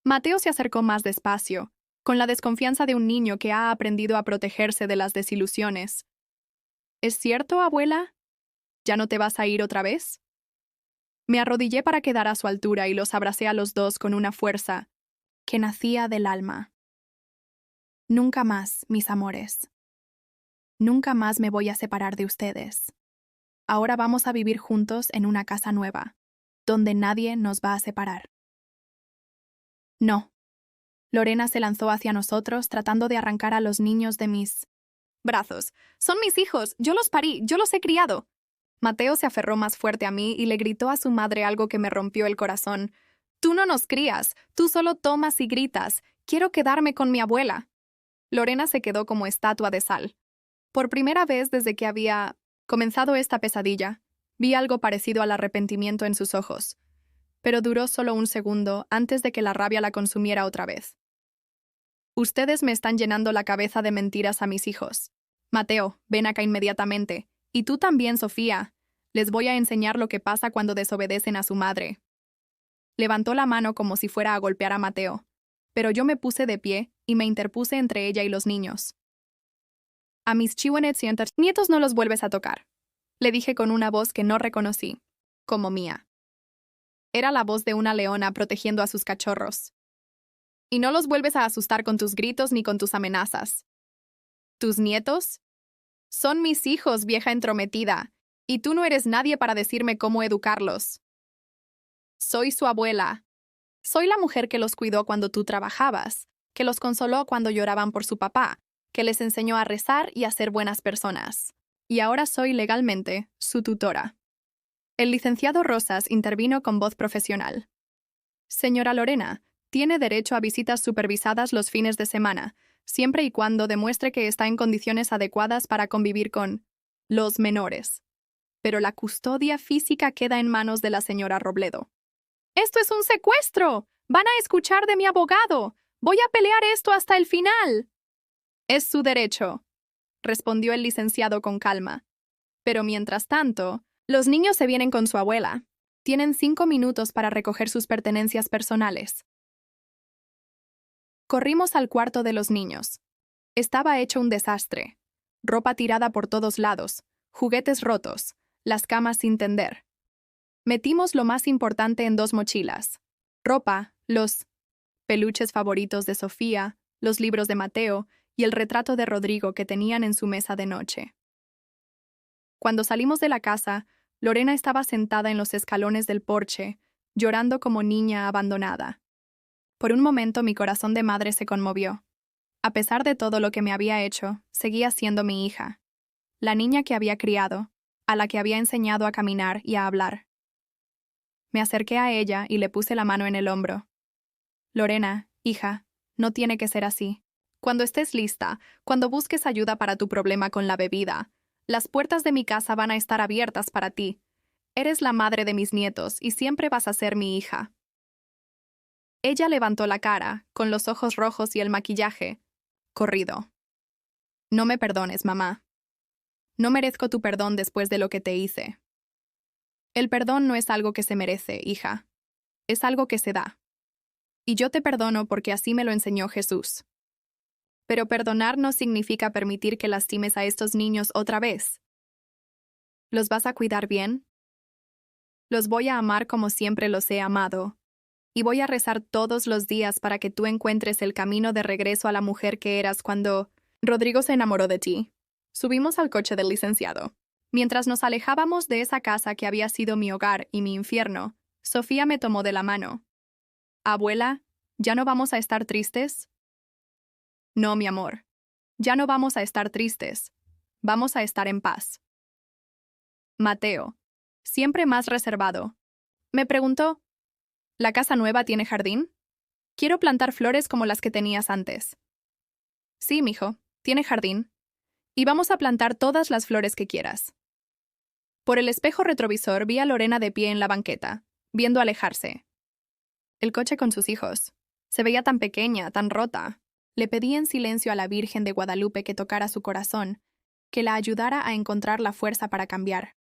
Mateo se acercó más despacio, con la desconfianza de un niño que ha aprendido a protegerse de las desilusiones. «¿Es cierto, abuela? ¿Ya no te vas a ir otra vez?» Me arrodillé para quedar a su altura y los abracé a los dos con una fuerza que nacía del alma. Nunca más, mis amores. Nunca más me voy a separar de ustedes. Ahora vamos a vivir juntos en una casa nueva, donde nadie nos va a separar. No. Lorena se lanzó hacia nosotros tratando de arrancar a los niños de mis brazos. Son mis hijos, yo los parí, yo los he criado. Mateo se aferró más fuerte a mí y le gritó a su madre algo que me rompió el corazón. «Tú no nos crías, tú solo tomas y gritas. Quiero quedarme con mi abuela». Lorena se quedó como estatua de sal. Por primera vez desde que había comenzado esta pesadilla, vi algo parecido al arrepentimiento en sus ojos. Pero duró solo un segundo antes de que la rabia la consumiera otra vez. «Ustedes me están llenando la cabeza de mentiras a mis hijos. Mateo, ven acá inmediatamente. Y tú también, Sofía. Les voy a enseñar lo que pasa cuando desobedecen a su madre». Levantó la mano como si fuera a golpear a Mateo, pero yo me puse de pie y me interpuse entre ella y los niños. «A mis chihuahuetes nietos no los vuelves a tocar», le dije con una voz que no reconocí, como mía. Era la voz de una leona protegiendo a sus cachorros. «Y no los vuelves a asustar con tus gritos ni con tus amenazas. ¿Tus nietos? Son mis hijos, vieja entrometida, y tú no eres nadie para decirme cómo educarlos. Soy su abuela. Soy la mujer que los cuidó cuando tú trabajabas, que los consoló cuando lloraban por su papá, que les enseñó a rezar y a ser buenas personas. Y ahora soy legalmente su tutora». El licenciado Rosas intervino con voz profesional. «Señora Lorena, tiene derecho a visitas supervisadas los fines de semana, siempre y cuando demuestre que está en condiciones adecuadas para convivir con los menores. Pero la custodia física queda en manos de la señora Robledo». «¡Esto es un secuestro! ¡Van a escuchar de mi abogado! ¡Voy a pelear esto hasta el final!» Es su derecho, respondió el licenciado con calma. Pero mientras tanto, los niños se vienen con su abuela. Tienen 5 minutos para recoger sus pertenencias personales. Corrimos al cuarto de los niños. Estaba hecho un desastre. Ropa tirada por todos lados, juguetes rotos, las camas sin tender. Metimos lo más importante en 2 mochilas. Ropa, los peluches favoritos de Sofía, los libros de Mateo y el retrato de Rodrigo que tenían en su mesa de noche. Cuando salimos de la casa, Lorena estaba sentada en los escalones del porche, llorando como niña abandonada. Por un momento mi corazón de madre se conmovió. A pesar de todo lo que me había hecho, seguía siendo mi hija. La niña que había criado, a la que había enseñado a caminar y a hablar. Me acerqué a ella y le puse la mano en el hombro. Lorena, hija, no tiene que ser así. Cuando estés lista, cuando busques ayuda para tu problema con la bebida, las puertas de mi casa van a estar abiertas para ti. Eres la madre de mis nietos y siempre vas a ser mi hija. Ella levantó la cara, con los ojos rojos y el maquillaje corrido. No me perdones, mamá. No merezco tu perdón después de lo que te hice. El perdón no es algo que se merece, hija. Es algo que se da. Y yo te perdono porque así me lo enseñó Jesús. Pero perdonar no significa permitir que lastimes a estos niños otra vez. ¿Los vas a cuidar bien? Los voy a amar como siempre los he amado. Y voy a rezar todos los días para que tú encuentres el camino de regreso a la mujer que eras cuando Rodrigo se enamoró de ti. Subimos al coche del licenciado. Mientras nos alejábamos de esa casa que había sido mi hogar y mi infierno, Sofía me tomó de la mano. Abuela, ¿ya no vamos a estar tristes? No, mi amor. Ya no vamos a estar tristes. Vamos a estar en paz. Mateo, siempre más reservado, me preguntó, ¿la casa nueva tiene jardín? Quiero plantar flores como las que tenías antes. Sí, mijo, tiene jardín. Y vamos a plantar todas las flores que quieras. Por el espejo retrovisor vi a Lorena de pie en la banqueta, viendo alejarse. El coche con sus hijos. Se veía tan pequeña, tan rota. Le pedí en silencio a la Virgen de Guadalupe que tocara su corazón, que la ayudara a encontrar la fuerza para cambiar.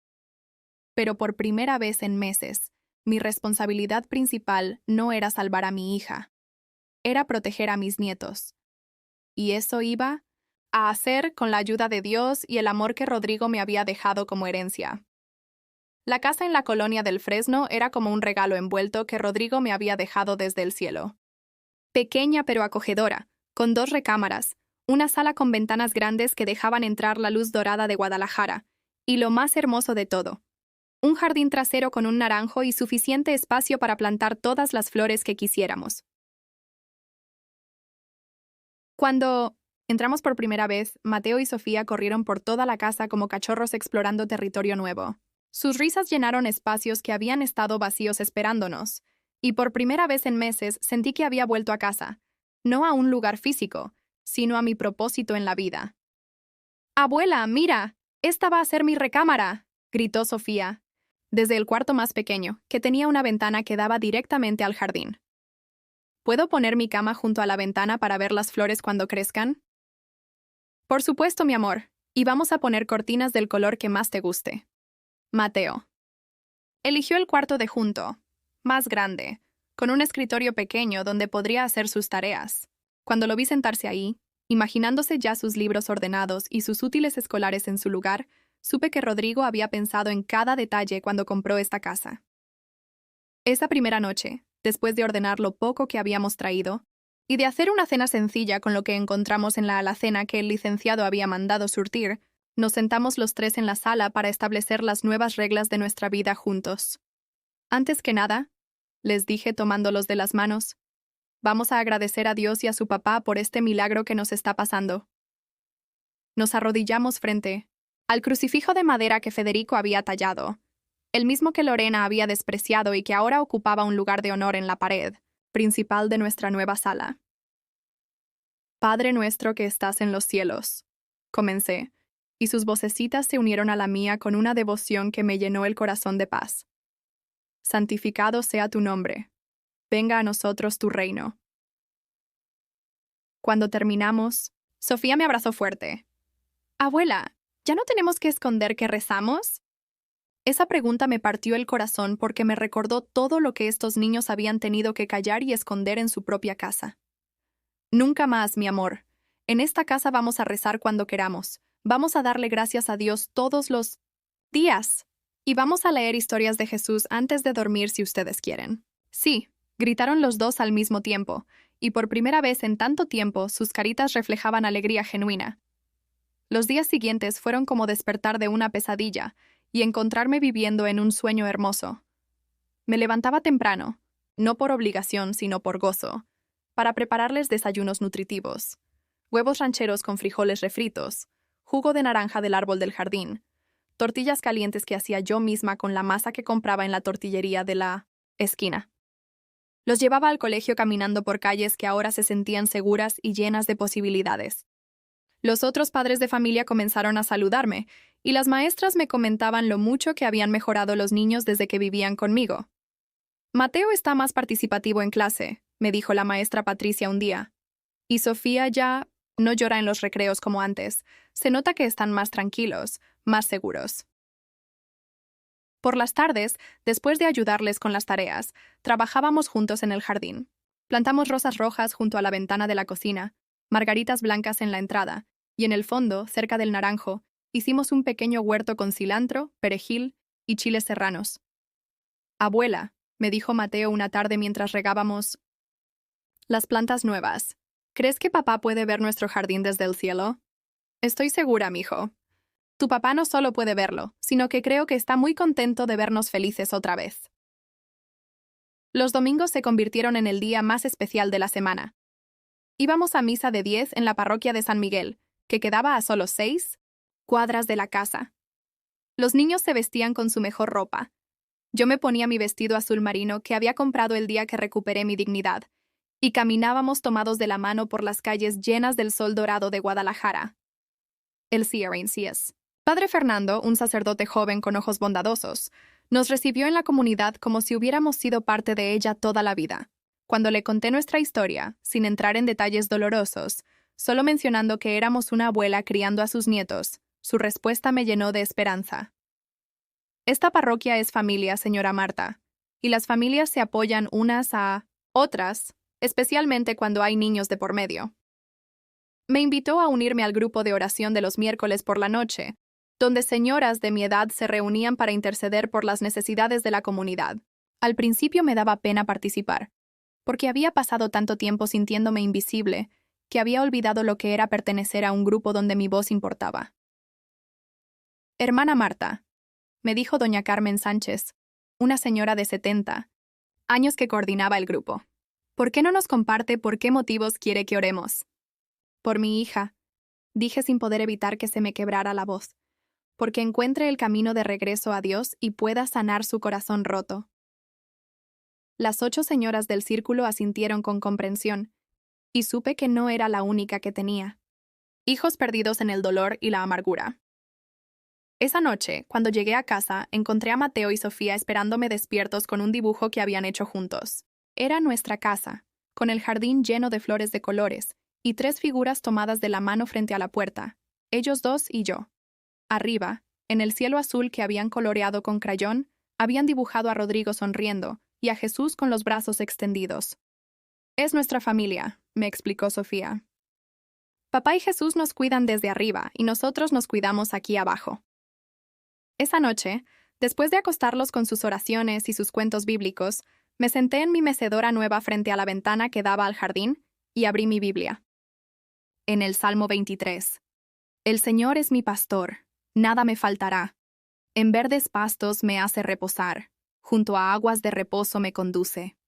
Pero por primera vez en meses, mi responsabilidad principal no era salvar a mi hija. Era proteger a mis nietos. Y eso iba a hacer con la ayuda de Dios y el amor que Rodrigo me había dejado como herencia. La casa en la colonia del Fresno era como un regalo envuelto que Rodrigo me había dejado desde el cielo. Pequeña pero acogedora, con 2 recámaras, una sala con ventanas grandes que dejaban entrar la luz dorada de Guadalajara, y lo más hermoso de todo, un jardín trasero con un naranjo y suficiente espacio para plantar todas las flores que quisiéramos. Cuando entramos por primera vez, Mateo y Sofía corrieron por toda la casa como cachorros explorando territorio nuevo. Sus risas llenaron espacios que habían estado vacíos esperándonos, y por primera vez en meses sentí que había vuelto a casa, no a un lugar físico, sino a mi propósito en la vida. «Abuela, mira, esta va a ser mi recámara», gritó Sofía, desde el cuarto más pequeño, que tenía una ventana que daba directamente al jardín. ¿Puedo poner mi cama junto a la ventana para ver las flores cuando crezcan? Por supuesto, mi amor, y vamos a poner cortinas del color que más te guste. Mateo. Eligió el cuarto de junto, más grande, con un escritorio pequeño donde podría hacer sus tareas. Cuando lo vi sentarse ahí, imaginándose ya sus libros ordenados y sus útiles escolares en su lugar, supe que Rodrigo había pensado en cada detalle cuando compró esta casa. Esa primera noche, después de ordenar lo poco que habíamos traído, y de hacer una cena sencilla con lo que encontramos en la alacena que el licenciado había mandado surtir, nos sentamos los 3 en la sala para establecer las nuevas reglas de nuestra vida juntos. Antes que nada, les dije tomándolos de las manos, vamos a agradecer a Dios y a su papá por este milagro que nos está pasando. Nos arrodillamos frente al crucifijo de madera que Federico había tallado, el mismo que Lorena había despreciado y que ahora ocupaba un lugar de honor en la pared principal de nuestra nueva sala. Padre nuestro que estás en los cielos, comencé, y sus vocecitas se unieron a la mía con una devoción que me llenó el corazón de paz. Santificado sea tu nombre. Venga a nosotros tu reino. Cuando terminamos, Sofía me abrazó fuerte. Abuela, ¿ya no tenemos que esconder que rezamos? Esa pregunta me partió el corazón porque me recordó todo lo que estos niños habían tenido que callar y esconder en su propia casa. Nunca más, mi amor. En esta casa vamos a rezar cuando queramos. Vamos a darle gracias a Dios todos los días. Y vamos a leer historias de Jesús antes de dormir si ustedes quieren. Sí, gritaron los dos al mismo tiempo, y por primera vez en tanto tiempo sus caritas reflejaban alegría genuina. Los días siguientes fueron como despertar de una pesadilla y encontrarme viviendo en un sueño hermoso. Me levantaba temprano, no por obligación sino por gozo, para prepararles desayunos nutritivos, huevos rancheros con frijoles refritos, jugo de naranja del árbol del jardín, tortillas calientes que hacía yo misma con la masa que compraba en la tortillería de la esquina. Los llevaba al colegio caminando por calles que ahora se sentían seguras y llenas de posibilidades. Los otros padres de familia comenzaron a saludarme, y las maestras me comentaban lo mucho que habían mejorado los niños desde que vivían conmigo. Mateo está más participativo en clase, me dijo la maestra Patricia un día. Y Sofía ya no llora en los recreos como antes. Se nota que están más tranquilos, más seguros. Por las tardes, después de ayudarles con las tareas, trabajábamos juntos en el jardín. Plantamos rosas rojas junto a la ventana de la cocina, margaritas blancas en la entrada, y en el fondo, cerca del naranjo, hicimos un pequeño huerto con cilantro, perejil y chiles serranos. Abuela, me dijo Mateo una tarde mientras regábamos las plantas nuevas. ¿Crees que papá puede ver nuestro jardín desde el cielo? Estoy segura, mijo. Tu papá no solo puede verlo, sino que creo que está muy contento de vernos felices otra vez. Los domingos se convirtieron en el día más especial de la semana. Íbamos a misa de 10 en la parroquia de San Miguel, que quedaba a solo 6 cuadras de la casa. Los niños se vestían con su mejor ropa. Yo me ponía mi vestido azul marino que había comprado el día que recuperé mi dignidad, y caminábamos tomados de la mano por las calles llenas del sol dorado de Guadalajara. El CRNCS. Padre Fernando, un sacerdote joven con ojos bondadosos, nos recibió en la comunidad como si hubiéramos sido parte de ella toda la vida. Cuando le conté nuestra historia, sin entrar en detalles dolorosos, solo mencionando que éramos una abuela criando a sus nietos, su respuesta me llenó de esperanza. Esta parroquia es familia, señora Marta, y las familias se apoyan unas a otras, especialmente cuando hay niños de por medio. Me invitó a unirme al grupo de oración de los miércoles por la noche, donde señoras de mi edad se reunían para interceder por las necesidades de la comunidad. Al principio me daba pena participar, porque había pasado tanto tiempo sintiéndome invisible que había olvidado lo que era pertenecer a un grupo donde mi voz importaba. Hermana Marta, me dijo doña Carmen Sánchez, una señora de 70 años que coordinaba el grupo. ¿Por qué no nos comparte por qué motivos quiere que oremos? Por mi hija, dije sin poder evitar que se me quebrara la voz, porque encuentre el camino de regreso a Dios y pueda sanar su corazón roto. Las 8 señoras del círculo asintieron con comprensión, y supe que no era la única que tenía hijos perdidos en el dolor y la amargura. Esa noche, cuando llegué a casa, encontré a Mateo y Sofía esperándome despiertos con un dibujo que habían hecho juntos. Era nuestra casa, con el jardín lleno de flores de colores, y 3 figuras tomadas de la mano frente a la puerta, ellos 2 y yo. Arriba, en el cielo azul que habían coloreado con crayón, habían dibujado a Rodrigo sonriendo y a Jesús con los brazos extendidos. Es nuestra familia, me explicó Sofía. Papá y Jesús nos cuidan desde arriba y nosotros nos cuidamos aquí abajo. Esa noche, después de acostarlos con sus oraciones y sus cuentos bíblicos, me senté en mi mecedora nueva frente a la ventana que daba al jardín y abrí mi Biblia. En el Salmo 23. El Señor es mi pastor, nada me faltará. En verdes pastos me hace reposar, junto a aguas de reposo me conduce.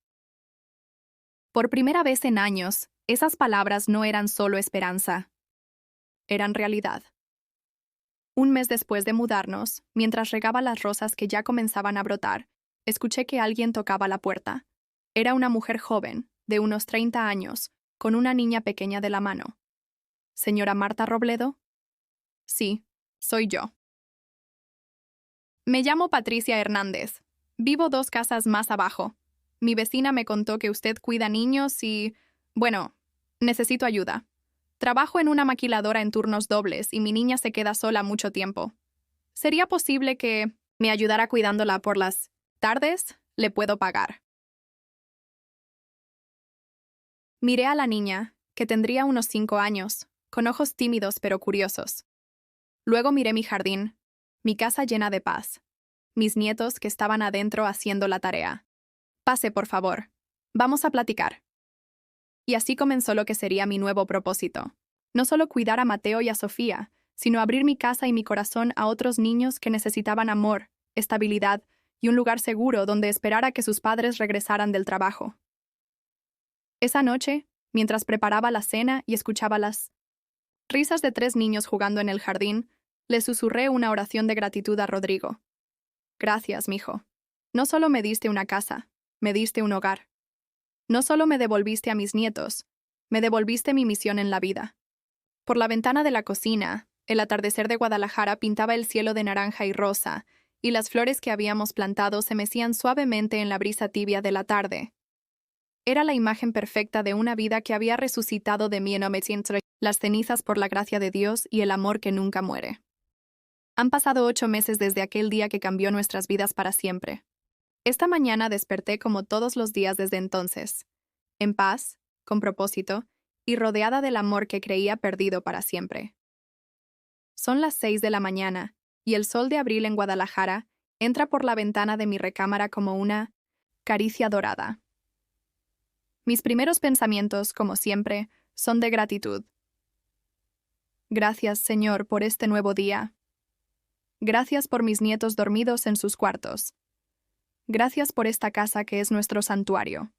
Por primera vez en años, esas palabras no eran solo esperanza, eran realidad. Un mes después de mudarnos, mientras regaba las rosas que ya comenzaban a brotar, escuché que alguien tocaba la puerta. Era una mujer joven, de unos 30 años, con una niña pequeña de la mano. ¿Señora Marta Robledo? Sí, soy yo. Me llamo Patricia Hernández. Vivo 2 casas más abajo. Mi vecina me contó que usted cuida niños y, bueno, necesito ayuda. Trabajo en una maquiladora en turnos dobles y mi niña se queda sola mucho tiempo. ¿Sería posible que me ayudara cuidándola por las tardes? Le puedo pagar. Miré a la niña, que tendría unos 5 años, con ojos tímidos pero curiosos. Luego miré mi jardín, mi casa llena de paz, mis nietos que estaban adentro haciendo la tarea. Pase, por favor. Vamos a platicar. Y así comenzó lo que sería mi nuevo propósito. No solo cuidar a Mateo y a Sofía, sino abrir mi casa y mi corazón a otros niños que necesitaban amor, estabilidad y un lugar seguro donde esperar a que sus padres regresaran del trabajo. Esa noche, mientras preparaba la cena y escuchaba las risas de 3 niños jugando en el jardín, le susurré una oración de gratitud a Rodrigo. Gracias, mijo. No solo me diste una casa, me diste un hogar. No solo me devolviste a mis nietos, me devolviste mi misión en la vida. Por la ventana de la cocina, el atardecer de Guadalajara pintaba el cielo de naranja y rosa, y las flores que habíamos plantado se mecían suavemente en la brisa tibia de la tarde. Era la imagen perfecta de una vida que había resucitado de mí en entre las cenizas por la gracia de Dios y el amor que nunca muere. Han pasado 8 meses desde aquel día que cambió nuestras vidas para siempre. Esta mañana desperté como todos los días desde entonces, en paz, con propósito, y rodeada del amor que creía perdido para siempre. Son las 6 de la mañana, y el sol de abril en Guadalajara entra por la ventana de mi recámara como una caricia dorada. Mis primeros pensamientos, como siempre, son de gratitud. Gracias, Señor, por este nuevo día. Gracias por mis nietos dormidos en sus cuartos. Gracias por esta casa que es nuestro santuario.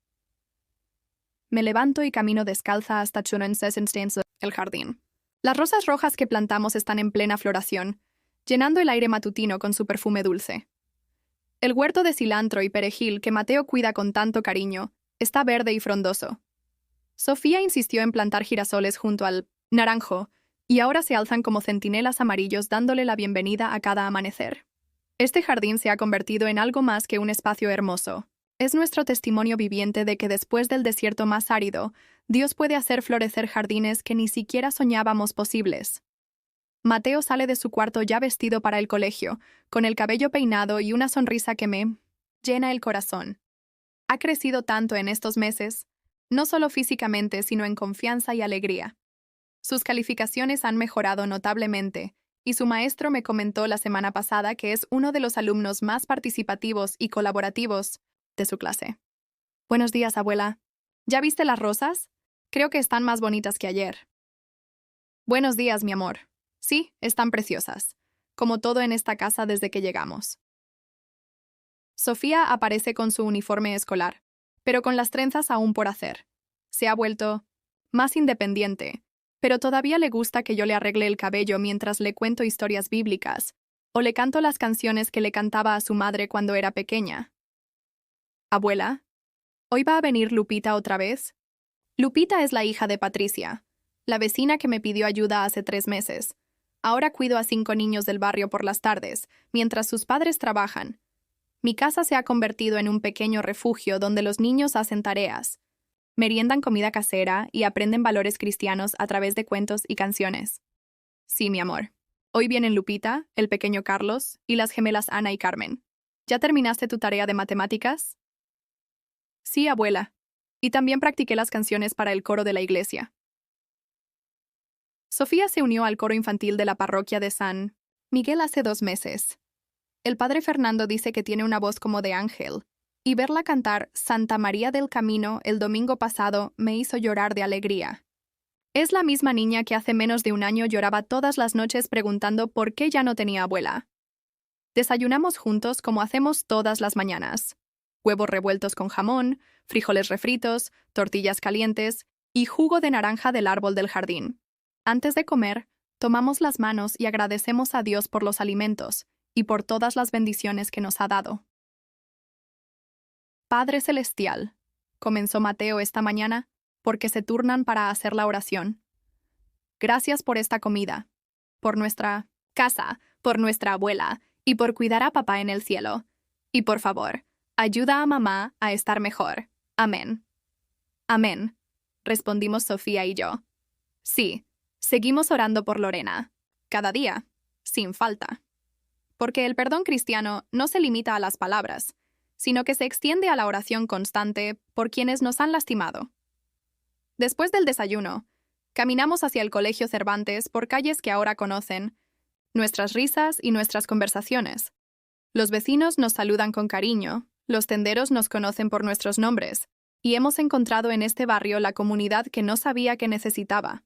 Me levanto y camino descalza hasta el jardín. Las rosas rojas que plantamos están en plena floración, llenando el aire matutino con su perfume dulce. El huerto de cilantro y perejil que Mateo cuida con tanto cariño está verde y frondoso. Sofía insistió en plantar girasoles junto al naranjo, y ahora se alzan como centinelas amarillos dándole la bienvenida a cada amanecer. Este jardín se ha convertido en algo más que un espacio hermoso. Es nuestro testimonio viviente de que después del desierto más árido, Dios puede hacer florecer jardines que ni siquiera soñábamos posibles. Mateo sale de su cuarto ya vestido para el colegio, con el cabello peinado y una sonrisa que me llena el corazón. Ha crecido tanto en estos meses, no solo físicamente, sino en confianza y alegría. Sus calificaciones han mejorado notablemente, y su maestro me comentó la semana pasada que es uno de los alumnos más participativos y colaborativos de su clase. Buenos días, abuela. ¿Ya viste las rosas? Creo que están más bonitas que ayer. Buenos días, mi amor. Sí, están preciosas, como todo en esta casa desde que llegamos. Sofía aparece con su uniforme escolar, pero con las trenzas aún por hacer. Se ha vuelto más independiente, pero todavía le gusta que yo le arregle el cabello mientras le cuento historias bíblicas, o le canto las canciones que le cantaba a su madre cuando era pequeña. Abuela, ¿hoy va a venir Lupita otra vez? Lupita es la hija de Patricia, la vecina que me pidió ayuda hace 3 meses. Ahora cuido a 5 niños del barrio por las tardes, mientras sus padres trabajan. Mi casa se ha convertido en un pequeño refugio donde los niños hacen tareas, meriendan comida casera y aprenden valores cristianos a través de cuentos y canciones. Sí, mi amor. Hoy vienen Lupita, el pequeño Carlos y las gemelas Ana y Carmen. ¿Ya terminaste tu tarea de matemáticas? Sí, abuela. Y también practiqué las canciones para el coro de la iglesia. Sofía se unió al coro infantil de la parroquia de San Miguel hace 2 meses. El padre Fernando dice que tiene una voz como de ángel, y verla cantar Santa María del Camino el domingo pasado me hizo llorar de alegría. Es la misma niña que hace menos de un año lloraba todas las noches preguntando por qué ya no tenía abuela. Desayunamos juntos como hacemos todas las mañanas. Huevos revueltos con jamón, frijoles refritos, tortillas calientes y jugo de naranja del árbol del jardín. Antes de comer, tomamos las manos y agradecemos a Dios por los alimentos y por todas las bendiciones que nos ha dado. Padre Celestial, comenzó Mateo esta mañana, porque se turnan para hacer la oración. Gracias por esta comida, por nuestra casa, por nuestra abuela y por cuidar a papá en el cielo. Y por favor, ayuda a mamá a estar mejor. Amén. Amén, respondimos Sofía y yo. Sí, Seguimos orando por Lorena, cada día, sin falta. Porque el perdón cristiano no se limita a las palabras, sino que se extiende a la oración constante por quienes nos han lastimado. Después del desayuno, caminamos hacia el Colegio Cervantes por calles que ahora conocen, nuestras risas y nuestras conversaciones. Los vecinos nos saludan con cariño, los tenderos nos conocen por nuestros nombres, y hemos encontrado en este barrio la comunidad que no sabía que necesitaba.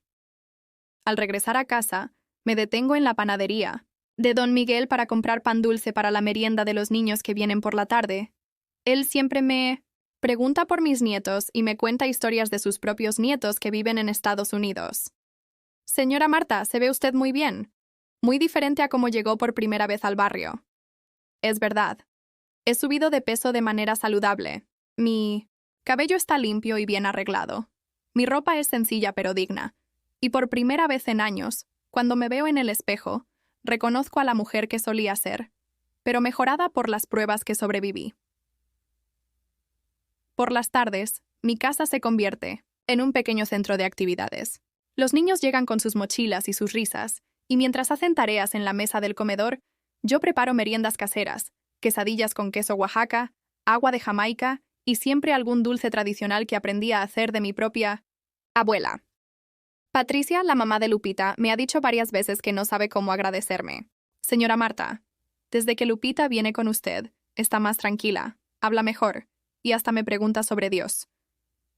Al regresar a casa, me detengo en la panadería de Don Miguel para comprar pan dulce para la merienda de los niños que vienen por la tarde. Él siempre me pregunta por mis nietos y me cuenta historias de sus propios nietos que viven en Estados Unidos. Señora Marta, se ve usted muy bien. Muy diferente a cómo llegó por primera vez al barrio. Es verdad. He subido de peso de manera saludable. Mi cabello está limpio y bien arreglado. Mi ropa es sencilla pero digna. Y por primera vez en años, cuando me veo en el espejo, reconozco a la mujer que solía ser, pero mejorada por las pruebas que sobreviví. Por las tardes, mi casa se convierte en un pequeño centro de actividades. Los niños llegan con sus mochilas y sus risas, y mientras hacen tareas en la mesa del comedor, yo preparo meriendas caseras, quesadillas con queso Oaxaca, agua de Jamaica y siempre algún dulce tradicional que aprendí a hacer de mi propia abuela. Patricia, la mamá de Lupita, me ha dicho varias veces que no sabe cómo agradecerme. Señora Marta, desde que Lupita viene con usted, está más tranquila, habla mejor, y hasta me pregunta sobre Dios.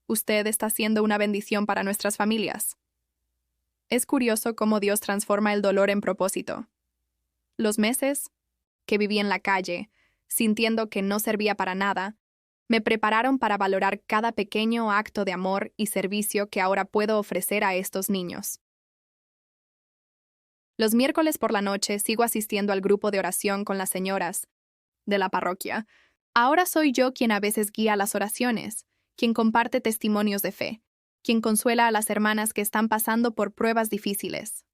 Usted está siendo una bendición para nuestras familias. Es curioso cómo Dios transforma el dolor en propósito. Los meses que viví en la calle, sintiendo que no servía para nada, me prepararon para valorar cada pequeño acto de amor y servicio que ahora puedo ofrecer a estos niños. Los miércoles por la noche sigo asistiendo al grupo de oración con las señoras de la parroquia. Ahora soy yo quien a veces guía las oraciones, quien comparte testimonios de fe, quien consuela a las hermanas que están pasando por pruebas difíciles.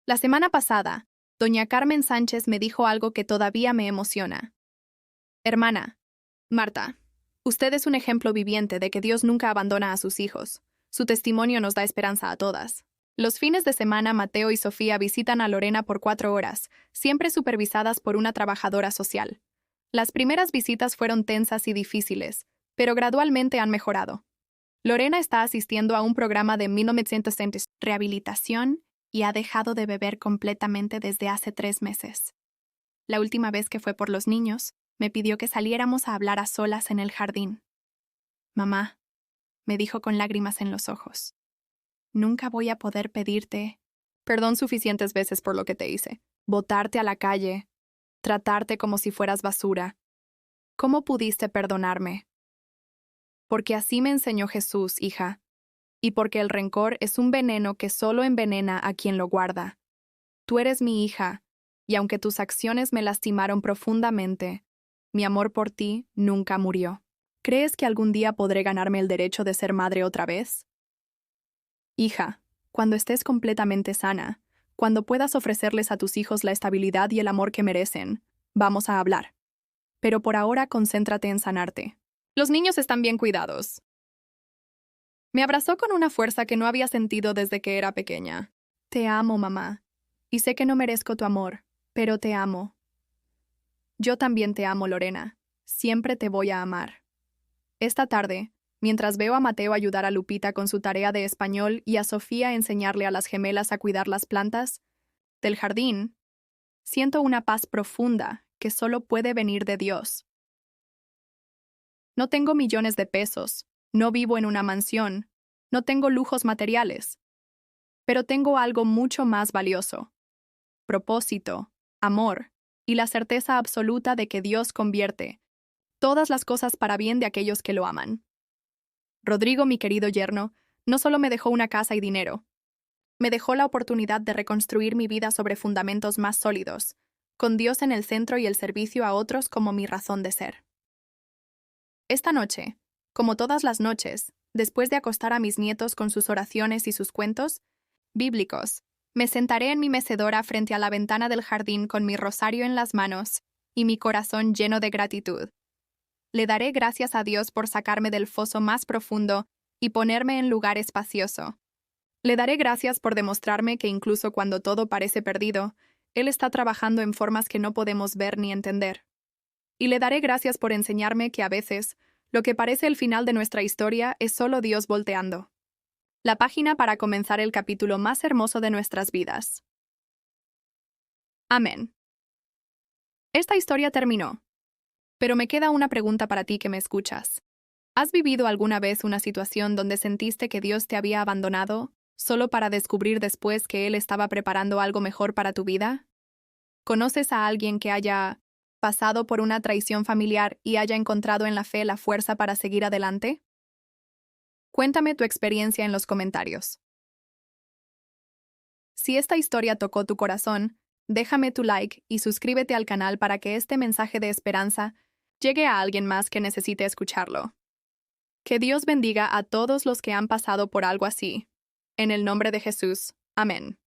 La semana pasada, doña Carmen Sánchez me dijo algo que todavía me emociona. Hermana Marta, usted es un ejemplo viviente de que Dios nunca abandona a sus hijos. Su testimonio nos da esperanza a todas. Los fines de semana, Mateo y Sofía visitan a Lorena por 4 horas, siempre supervisadas por una trabajadora social. Las primeras visitas fueron tensas y difíciles, pero gradualmente han mejorado. Lorena está asistiendo a un programa de 1900 rehabilitación y ha dejado de beber completamente desde hace 3 meses. La última vez que fue por los niños, me pidió que saliéramos a hablar a solas en el jardín. Mamá, me dijo con lágrimas en los ojos, nunca voy a poder pedirte perdón suficientes veces por lo que te hice, botarte a la calle, tratarte como si fueras basura. ¿Cómo pudiste perdonarme? Porque así me enseñó Jesús, hija, y porque el rencor es un veneno que solo envenena a quien lo guarda. Tú eres mi hija, y aunque tus acciones me lastimaron profundamente, mi amor por ti nunca murió. ¿Crees que algún día podré ganarme el derecho de ser madre otra vez? Hija, cuando estés completamente sana, cuando puedas ofrecerles a tus hijos la estabilidad y el amor que merecen, vamos a hablar. Pero por ahora concéntrate en sanarte. Los niños están bien cuidados. Me abrazó con una fuerza que no había sentido desde que era pequeña. Te amo, mamá. Y sé que no merezco tu amor, pero te amo. Yo también te amo, Lorena. Siempre te voy a amar. Esta tarde, mientras veo a Mateo ayudar a Lupita con su tarea de español y a Sofía enseñarle a las gemelas a cuidar las plantas del jardín, siento una paz profunda que solo puede venir de Dios. No tengo millones de pesos, no vivo en una mansión, no tengo lujos materiales, pero tengo algo mucho más valioso: propósito, amor y la certeza absoluta de que Dios convierte todas las cosas para bien de aquellos que lo aman. Rodrigo, mi querido yerno, no solo me dejó una casa y dinero, me dejó la oportunidad de reconstruir mi vida sobre fundamentos más sólidos, con Dios en el centro y el servicio a otros como mi razón de ser. Esta noche, como todas las noches, después de acostar a mis nietos con sus oraciones y sus cuentos bíblicos, me sentaré en mi mecedora frente a la ventana del jardín con mi rosario en las manos y mi corazón lleno de gratitud. Le daré gracias a Dios por sacarme del foso más profundo y ponerme en lugar espacioso. Le daré gracias por demostrarme que incluso cuando todo parece perdido, Él está trabajando en formas que no podemos ver ni entender. Y le daré gracias por enseñarme que a veces, lo que parece el final de nuestra historia es solo Dios volteando la página para comenzar el capítulo más hermoso de nuestras vidas. Amén. Esta historia terminó. Pero me queda una pregunta para ti que me escuchas. ¿Has vivido alguna vez una situación donde sentiste que Dios te había abandonado, solo para descubrir después que Él estaba preparando algo mejor para tu vida? ¿Conoces a alguien que haya pasado por una traición familiar y haya encontrado en la fe la fuerza para seguir adelante? Cuéntame tu experiencia en los comentarios. Si esta historia tocó tu corazón, déjame tu like y suscríbete al canal para que este mensaje de esperanza llegue a alguien más que necesite escucharlo. Que Dios bendiga a todos los que han pasado por algo así. En el nombre de Jesús. Amén.